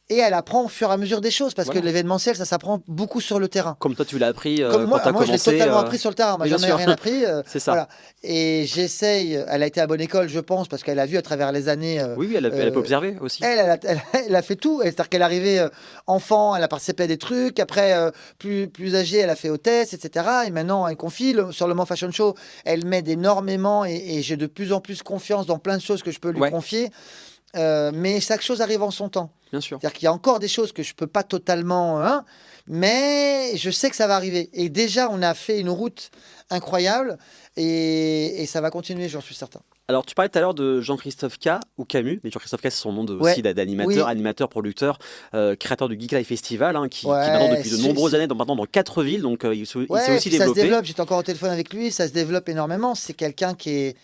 Et elle apprend au fur et à mesure des choses, parce
Voilà.
que l'événementiel, ça s'apprend beaucoup sur le terrain.
Comme toi, tu l'as appris
Comme
quand
moi,
tu as
moi je l'ai
commencé.
totalement appris sur le terrain. Moi,
bien
jamais
sûr.
rien appris.
C'est ça.
Voilà. Et j'essaye. Elle a été à bonne école, je pense, parce qu'elle a vu à travers les années.
Oui, oui, elle peut observer aussi.
Elle a fait tout. C'est-à-dire qu'elle est arrivée enfant, elle a participé à des trucs. Après, plus âgée, elle a fait hôtesse, etc. Et maintenant, elle confie sur le Mans Fashion Show. Elle m'aide énormément et j'ai de plus en plus confiance dans plein de choses que je peux lui
Ouais.
confier. Mais chaque chose arrive en son temps.
Bien sûr.
C'est-à-dire qu'il y a encore des choses que je peux pas totalement, hein, mais je sais que ça va arriver. Et déjà, on a fait une route incroyable et ça va continuer, j'en suis certain.
Alors, tu parlais tout à l'heure de Jean-Christophe K ou Camus, mais Jean-Christophe K, c'est son nom
Ouais.
aussi d'animateur, animateur, producteur, créateur du Geek Life Festival, hein, qui
Ouais,
maintenant depuis de
c'est-
nombreuses années, maintenant dans 4 villes, donc il s'est
Ouais,
aussi
puis ça se
développé.
développe. J'étais encore au téléphone avec lui, ça se développe énormément. C'est quelqu'un qui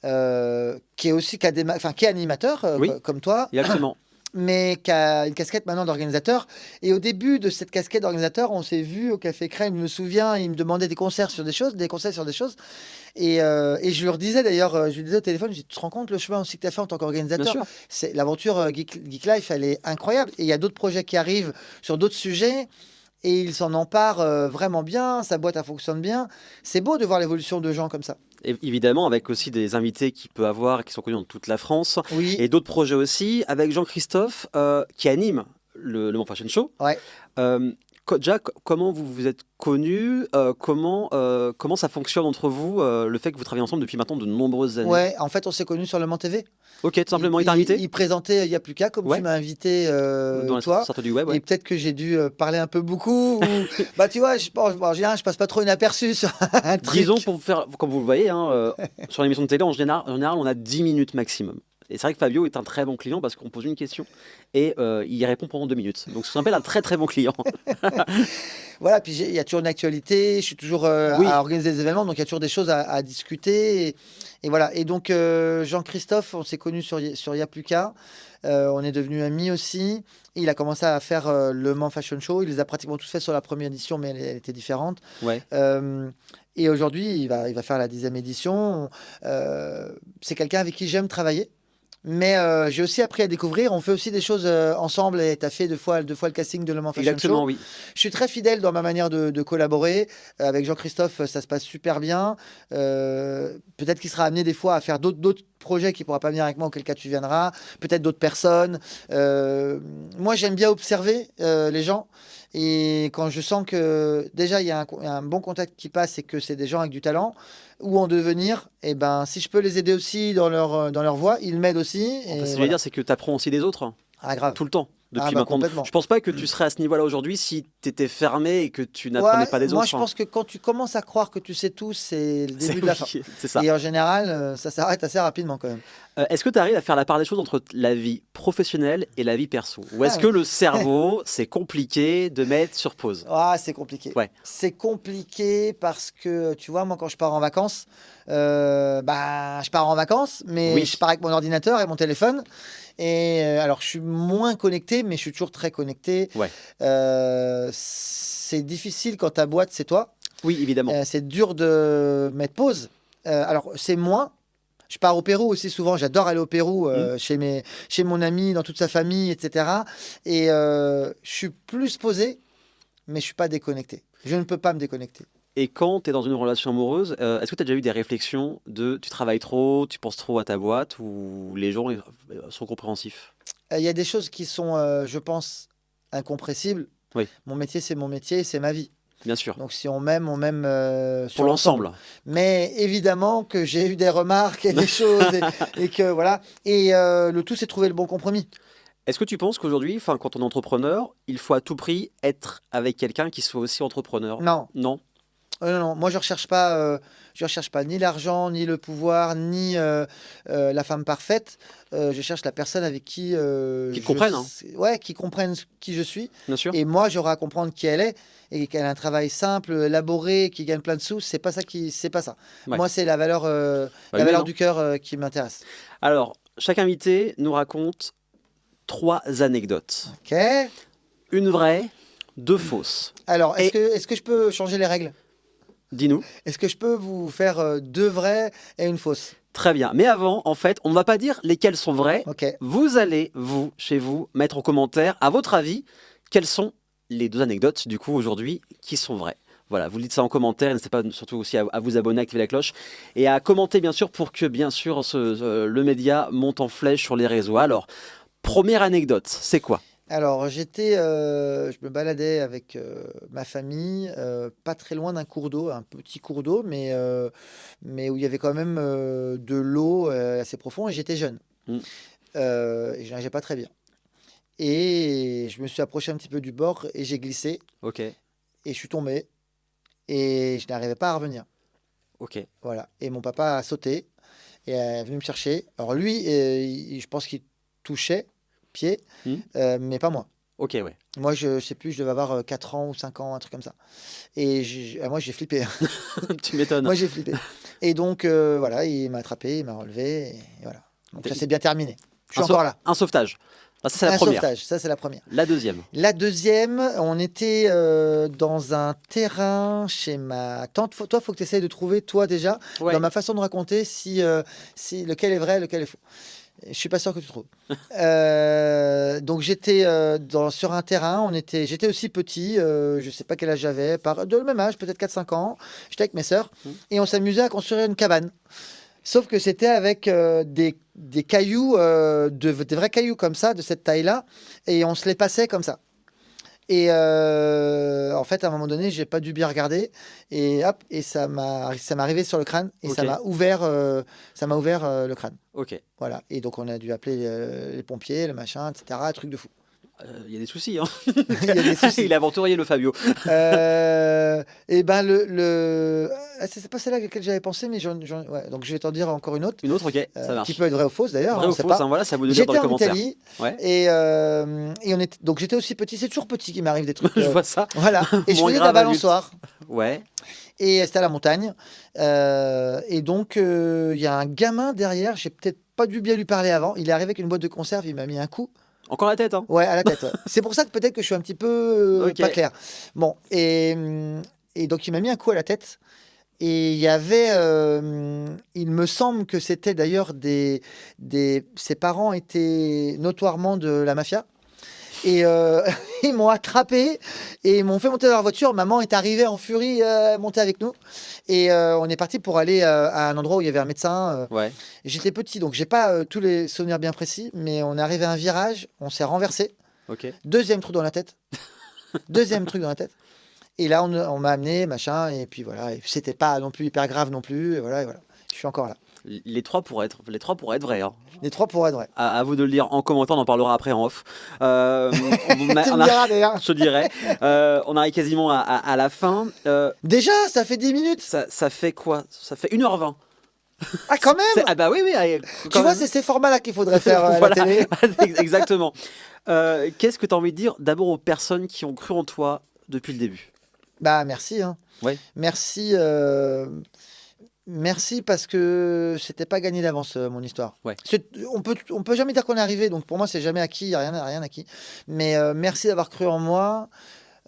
est aussi qui est animateur
Oui.
comme toi,
Exactement.
mais qui a une casquette maintenant d'organisateur. Et au début de cette casquette d'organisateur, on s'est vu au Café Crème, je me souviens, il me demandait des conseils sur des choses. Et je lui redisais d'ailleurs, je lui disais au téléphone, je dis, tu te rends compte le chemin aussi que tu as fait en tant
Bien
qu'organisateur?
sûr.
L'aventure Geek Life, elle est incroyable. Et il y a d'autres projets qui arrivent sur d'autres sujets. et il s'en empare vraiment bien, sa boîte elle fonctionne bien. C'est beau de voir l'évolution de gens comme ça.
Et évidemment, avec aussi des invités qu'il peut avoir, qui sont connus dans toute la France,
Oui,
et d'autres projets aussi, avec Jean-Christophe, qui anime le Mans Fashion Show.
ouais.
Déjà, comment vous vous êtes connus, comment ça fonctionne entre vous, le fait que vous travaillez ensemble depuis maintenant de nombreuses années?
Ouais, en fait, on s'est connus sur Le Mans TV.
Ok, tout simplement, il t'a invité
Il présentait Il y a plus qu'à, comme
Ouais.
tu m'as invité,
dans la
toi.
sorte du web,
Et
ouais.
peut-être que j'ai dû parler un peu beaucoup. Bah, tu vois, je pense, bon, en général, je passe pas trop inaperçu sur un truc.
Disons, pour vous faire, comme vous le voyez, hein, sur l'émission de télé, en général, on a 10 minutes maximum. Et c'est vrai que Fabio est un très bon client parce qu'on pose une question et il y répond pendant 2 minutes. Donc, ce qu'on appelle un très très bon client.
Voilà, puis il y a toujours une actualité, je suis toujours
Oui.
à organiser des événements, donc il y a toujours des choses à discuter. Et voilà. Et donc, Jean-Christophe, on s'est connus sur Y a plus qu'à. On est devenus amis aussi. Et il a commencé à faire le Mans Fashion Show. Il les a pratiquement tous fait sur la première édition, mais elle était différente.
Ouais.
Et aujourd'hui, il va faire la 10e édition. C'est quelqu'un avec qui j'aime travailler. Mais j'ai aussi appris à découvrir. On fait aussi des choses ensemble. Et tu as fait deux fois le casting de Le Mans Fashion
Exactement,
Show.
oui.
Je suis très fidèle dans ma manière de collaborer. Avec Jean-Christophe, ça se passe super bien. Peut-être qu'il sera amené des fois à faire d'autres projets qui ne pourra pas venir avec moi, auquel cas tu viendras. Peut-être d'autres personnes. Moi, j'aime bien observer les gens. Et quand je sens que déjà il y a un bon contact qui passe et que c'est des gens avec du talent ou en devenir, et ben si je peux les aider aussi dans leur voie, ils m'aident aussi. Et
Enfin, ce que je veux
voilà.
dire, c'est que tu apprends aussi des autres, hein,
Ah, grave.
tout le temps. Depuis
Ah, bah,
maintenant.
complètement.
Je pense pas que tu serais à ce niveau-là aujourd'hui si tu étais fermé et que tu n'apprenais
Ouais,
pas des
moi
autres.
je pense que quand tu commences à croire que tu sais tout, c'est le début de la fin.
C'est ça.
Et en général, ça s'arrête assez rapidement quand même.
Est-ce que tu arrives à faire la part des choses entre la vie professionnelle et la vie perso? Ou est-ce
Ah,
que le cerveau, c'est compliqué de mettre sur pause?
Ah, c'est compliqué.
Ouais.
C'est compliqué parce que, tu vois, moi, quand je pars en vacances, bah, je pars en vacances, mais
Oui.
je pars avec mon ordinateur et mon téléphone. Et alors, je suis moins connecté, mais je suis toujours très connecté.
Ouais.
C'est difficile quand ta boîte, c'est toi.
Oui, évidemment.
C'est dur de mettre pause. Alors, c'est moins. Je pars au Pérou aussi souvent. J'adore aller au Pérou chez mon ami, dans toute sa famille, etc. Et je suis plus posé, mais je suis pas déconnecté. Je ne peux pas me déconnecter.
Et quand tu es dans une relation amoureuse, est-ce que tu as déjà eu des réflexions de tu travailles trop, tu penses trop à ta boîte ou les gens sont compréhensifs?
Il y a des choses qui sont, je pense, incompressibles.
Oui.
Mon métier, c'est ma vie.
Bien sûr.
Donc si on m'aime sur
Pour l'ensemble.
Mais évidemment que j'ai eu des remarques et des choses et que voilà. Et le tout, c'est trouver le bon compromis.
Est-ce que tu penses qu'aujourd'hui, quand on est entrepreneur, il faut à tout prix être avec quelqu'un qui soit aussi entrepreneur?
Non.
Non.
Non, moi je recherche pas ni l'argent, ni le pouvoir, ni la femme parfaite. Je cherche la personne avec qui
comprenne, hein.
Ouais, qui comprenne qui je suis.
Bien sûr.
Et moi j'aurai à comprendre qui elle est et qu'elle a un travail simple, élaboré, qui gagne plein de sous. C'est pas ça.
Ouais.
Moi c'est la valeur,
Bah,
la valeur
non.
du cœur qui m'intéresse.
Alors, chaque invité nous raconte 3 anecdotes.
Ok.
Une vraie, 2 fausses.
Alors
Et-
est-ce que je peux changer les règles?
Dis-nous.
Est-ce que je peux vous faire 2 vraies et une fausse?
Très bien. Mais avant, en fait, on ne va pas dire lesquelles sont vraies.
Ok.
Vous allez, chez vous, mettre en commentaire, à votre avis, quelles sont les 2 anecdotes, du coup, aujourd'hui, qui sont vraies. Voilà, vous dites ça en commentaire. N'hésitez pas surtout aussi à vous abonner, activer la cloche et à commenter, bien sûr, pour que, bien sûr, le média monte en flèche sur les réseaux. Alors, première anecdote, c'est quoi?
Alors, je me baladais avec ma famille, pas très loin d'un cours d'eau, un petit cours d'eau, mais où il y avait quand même de l'eau assez profond et j'étais jeune.
Mm.
Et je nageais pas très bien. Et je me suis approché un petit peu du bord et j'ai glissé
Ok,
et je suis tombé et je n'arrivais pas à revenir.
ok.
Voilà. Et mon papa a sauté et est venu me chercher. Alors lui, je pense qu'il touchait pied,
Mm.
mais pas moi.
Ok, ouais.
Moi, je sais plus, je devais avoir 4 ans ou 5 ans, un truc comme ça. Et moi, j'ai flippé.
Tu m'étonnes.
Moi, j'ai flippé. Et donc, voilà, il m'a attrapé, il m'a relevé. Et voilà. Donc, ça s'est bien terminé. Je suis encore là.
Un sauvetage. Ah, ça, c'est la
Un
première.
sauvetage, ça, c'est la première.
La deuxième.
La deuxième, on était dans un terrain chez ma tante. Toi, il faut que tu essayes de trouver, toi déjà,
Ouais.
dans ma façon de raconter, si lequel est vrai, lequel est faux. Je suis pas sûr que tu trouves. Donc j'étais sur un terrain, j'étais aussi petit, je sais pas quel âge j'avais, de le même âge, peut-être 4-5 ans. J'étais avec mes sœurs et on s'amusait à construire une cabane. Sauf que c'était avec des cailloux, des vrais cailloux comme ça, de cette taille-là, et on se les passait comme ça. Et en fait, à un moment donné, j'ai pas dû bien regarder et hop, et ça m'est arrivé sur le crâne et
Ok.
ça m'a ouvert le crâne.
Ok.
Voilà. Et donc on a dû appeler les pompiers, le machin, etc. Truc de fou.
Il y a des soucis. Hein.
Il y a des soucis.
Il est aventurier, le Fabio.
Et ben c'est pas celle-là à laquelle j'avais pensé, mais ouais. Donc je vais t'en dire encore une autre.
Une autre, ok, ça marche.
Qui peut être vraie ou fausse d'ailleurs.
Vrai
On
ou
sait
faux,
pas.
hein, voilà, ça vous le dire dans
J'étais
les
en
commentaires.
Italie
Ouais.
et donc j'étais aussi petit. C'est toujours petit qui m'arrive des trucs.
Je vois ça.
Voilà. Et je
Moins
faisais de
grave
la
adulte.
balançoire.
Ouais.
Et c'était à la montagne. Et donc, il y a un gamin derrière. J'ai peut-être pas dû bien lui parler avant. Il est arrivé avec une boîte de conserve. Il m'a mis un coup.
Encore la tête, hein.
Ouais, à la tête. Ouais. C'est pour ça que peut-être que je suis un petit peu
Ok.
pas clair. Bon, et donc il m'a mis un coup à la tête. Et il y avait, il me semble que c'était d'ailleurs ses parents étaient notoirement de la mafia. Et ils m'ont attrapé et ils m'ont fait monter dans leur voiture. Maman est arrivée en furie, monter avec nous. Et on est parti pour aller à un endroit où il y avait un médecin.
Ouais.
J'étais petit, donc j'ai pas tous les souvenirs bien précis. Mais on est arrivé à un virage, on s'est renversé.
Ok.
Deuxième trou dans la tête. Deuxième truc dans la tête. Et là, on m'a amené, machin. Et puis voilà. Et c'était pas non plus hyper grave non plus. Et voilà. Je suis encore là.
Les trois pourraient être vrais. Hein.
Les trois pourraient être vrais.
À vous de le dire en commentaire, on en parlera après en off.
Tu me diras d'ailleurs.
Je te dirais. On arrive quasiment à la fin.
Déjà, ça fait 10 minutes.
Ça fait quoi? Ça fait 1h20.
Ah, quand même.
Ah bah oui,
Tu vois, c'est ces formats-là qu'il faudrait faire à
Voilà.
la télé.
Exactement. Qu'est-ce que tu as envie de dire d'abord aux personnes qui ont cru en toi depuis le début?
Bah, merci. Hein.
Ouais.
Merci. Merci parce que c'était pas gagné d'avance mon histoire.
Ouais.
On peut jamais dire qu'on est arrivé, donc pour moi c'est jamais acquis, y a rien acquis. Mais merci d'avoir cru en moi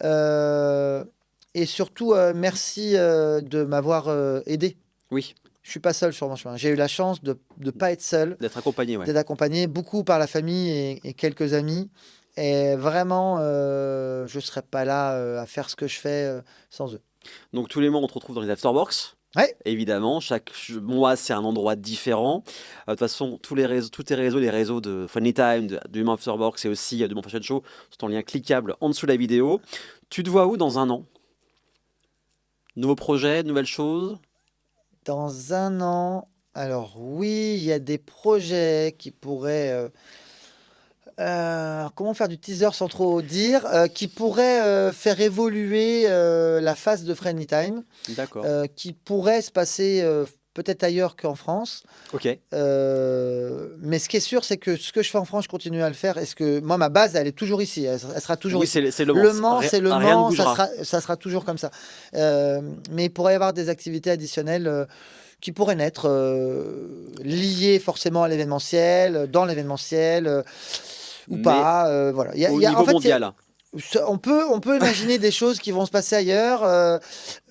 et surtout merci de m'avoir aidé.
Oui.
Je suis pas seul sur mon chemin. J'ai eu la chance de pas être seul,
D'être accompagné, ouais.
d'être accompagné beaucoup par la famille et quelques amis. Et vraiment, je serais pas là à faire ce que je fais sans eux.
Donc tous les mois, on te retrouve dans les afterbox.
Ouais.
Évidemment, chaque mois, c'est un endroit différent. De toute façon, tous tes réseaux, les réseaux de Funny Time, de Human Afterbox et aussi de Mon Fashion Show, sont en lien cliquable en dessous de la vidéo. Tu te vois où dans un an? Nouveaux projets, nouvelles choses?
Dans un an, alors oui, il y a des projets qui pourraient... comment faire du teaser sans trop dire, qui pourraient faire évoluer la phase de Friendly Time,
D'accord.
qui pourrait se passer peut-être ailleurs qu'en France.
Ok.
Mais ce qui est sûr, c'est que ce que je fais en France, je continue à le faire. Est-ce que moi, ma base, elle est toujours ici. Elle sera toujours
Oui,
ici.
c'est Le Mans.
Le Mans, c'est le
Rien ne
Mans.
bougera.
Ça sera toujours comme ça. Mais il pourrait y avoir des activités additionnelles qui pourraient naître liées forcément à l'événementiel, dans l'événementiel. Ou
Mais
pas, voilà.
Au niveau
en fait,
mondial.
on peut imaginer des choses qui vont se passer ailleurs,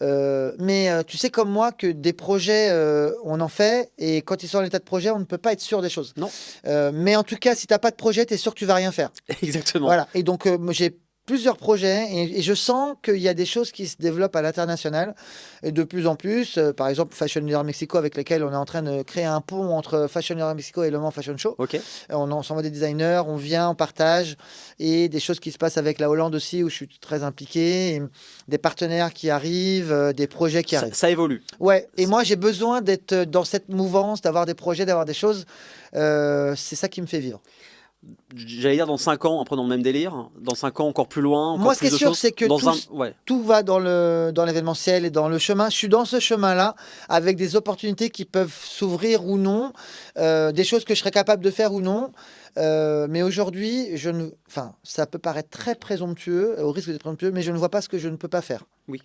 mais tu sais comme moi que des projets, on en fait, et quand ils sont en état de projet, on ne peut pas être sûr des choses.
Non.
Mais en tout cas, si tu n'as pas de projet, tu es sûr que tu vas rien faire.
Exactement.
Voilà. Et donc, moi, j'ai plusieurs projets et je sens qu'il y a des choses qui se développent à l'international et de plus en plus. Par exemple, Fashion Leader Mexico, avec lesquels on est en train de créer un pont entre Fashion Leader Mexico et Le Mans Fashion Show.
Ok.
On s'envoie des designers, on vient, on partage, et des choses qui se passent avec la Hollande aussi, où je suis très impliqué, et des partenaires qui arrivent, des projets qui arrivent.
Ça évolue.
Ouais, et moi j'ai besoin d'être dans cette mouvance, d'avoir des projets, d'avoir des choses. C'est ça qui me fait vivre.
J'allais dire dans 5 ans, après dans le même délire. Dans 5 ans, encore plus loin. Encore
Moi, ce qui
plus
est
de
sûr,
choses.
c'est que
dans
ouais. Tout va dans l'événementiel et dans le chemin. Je suis dans ce chemin-là, avec des opportunités qui peuvent s'ouvrir ou non, des choses que je serais capable de faire ou non. Mais aujourd'hui, enfin, ça peut paraître très présomptueux, au risque d'être présomptueux, mais je ne vois pas ce que je ne peux pas faire.
Oui.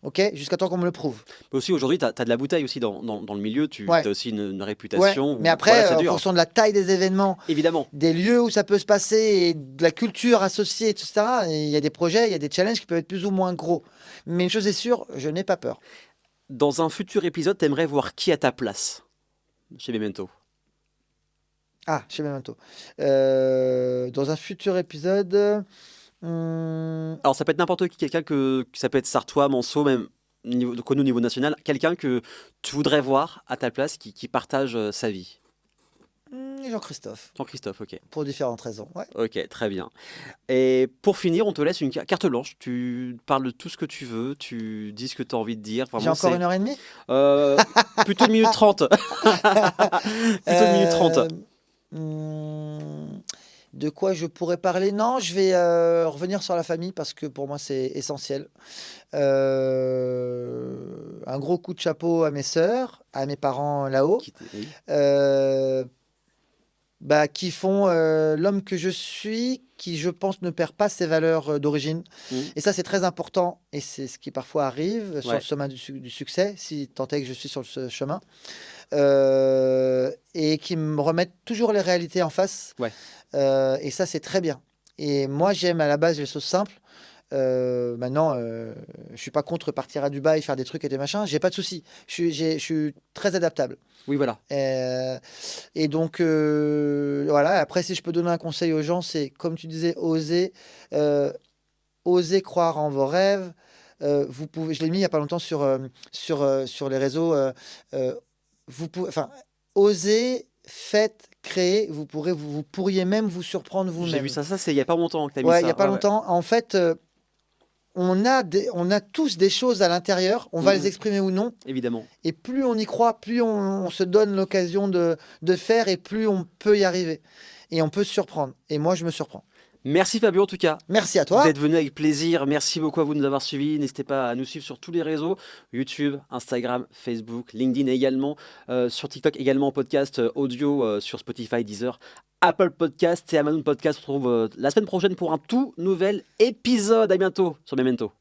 Ok, jusqu'à temps qu'on me le prouve.
Mais aussi aujourd'hui, tu as de la bouteille aussi dans le milieu, tu
Ouais.
as aussi une réputation.
Ouais, mais après,
voilà, c'est
en
dur.
fonction de la taille des événements,
Évidemment.
des lieux où ça peut se passer, et de la culture associée, etc., et il y a des projets, il y a des challenges qui peuvent être plus ou moins gros. Mais une chose est sûre, je n'ai pas peur.
Dans un futur épisode, tu aimerais voir qui à ta place chez Memento?
Ah, chez Memento. Dans un futur épisode,
Alors ça peut être n'importe qui, quelqu'un ça peut être Sartois, Manceau, même connu au niveau national, quelqu'un que tu voudrais voir à ta place qui partage sa vie.
Jean-Christophe,
Jean-Christophe, ok.
pour différentes raisons. Ouais.
Ok, très bien. Et pour finir, on te laisse une carte blanche. Tu parles de tout ce que tu veux, tu dis ce que tu as envie de dire.
J'ai encore 1h30.
Euh, plutôt 1 minute 30. Plutôt 1 minute 30.
De quoi je pourrais parler? Non, je vais revenir sur la famille parce que pour moi c'est essentiel. Un gros coup de chapeau à mes sœurs, à mes parents là-haut,
Oui.
Qui font l'homme que je suis, qui je pense ne perd pas ses valeurs d'origine. Et ça c'est très important et c'est ce qui parfois arrive sur le chemin du succès, si tant est que je suis sur ce chemin. Et qui me remettent toujours les réalités en face. Et ça, c'est très bien. Et moi, j'aime à la base les choses simples. Maintenant, je suis pas contre partir à Dubaï, faire des trucs et des machins. J'ai pas de souci. Je suis très adaptable.
Oui, voilà.
Et donc, voilà. Après, si je peux donner un conseil aux gens, c'est, comme tu disais, oser croire en vos rêves. Vous pouvez, je l'ai mis il y a pas longtemps sur les réseaux. Vous pouvez, enfin, osez, faites, créez. Vous pourriez même vous surprendre vous-même.
J'ai vu ça. C'est il y a pas longtemps que tu as mis
Ouais,
ça.
il y a pas longtemps. En fait, on a tous des choses à l'intérieur. On va les exprimer ou non.
Évidemment.
Et plus on y croit, plus on se donne l'occasion de faire, et plus on peut y arriver. Et on peut se surprendre. Et moi, je me surprends.
Merci Fabio en tout cas.
Merci à toi.
D'être venu avec plaisir. Merci beaucoup à vous de nous avoir suivis. N'hésitez pas à nous suivre sur tous les réseaux, YouTube, Instagram, Facebook, LinkedIn également, sur TikTok également en podcast audio sur Spotify, Deezer, Apple Podcast et Amazon Podcast. On se retrouve la semaine prochaine pour un tout nouvel épisode. À bientôt sur Memento.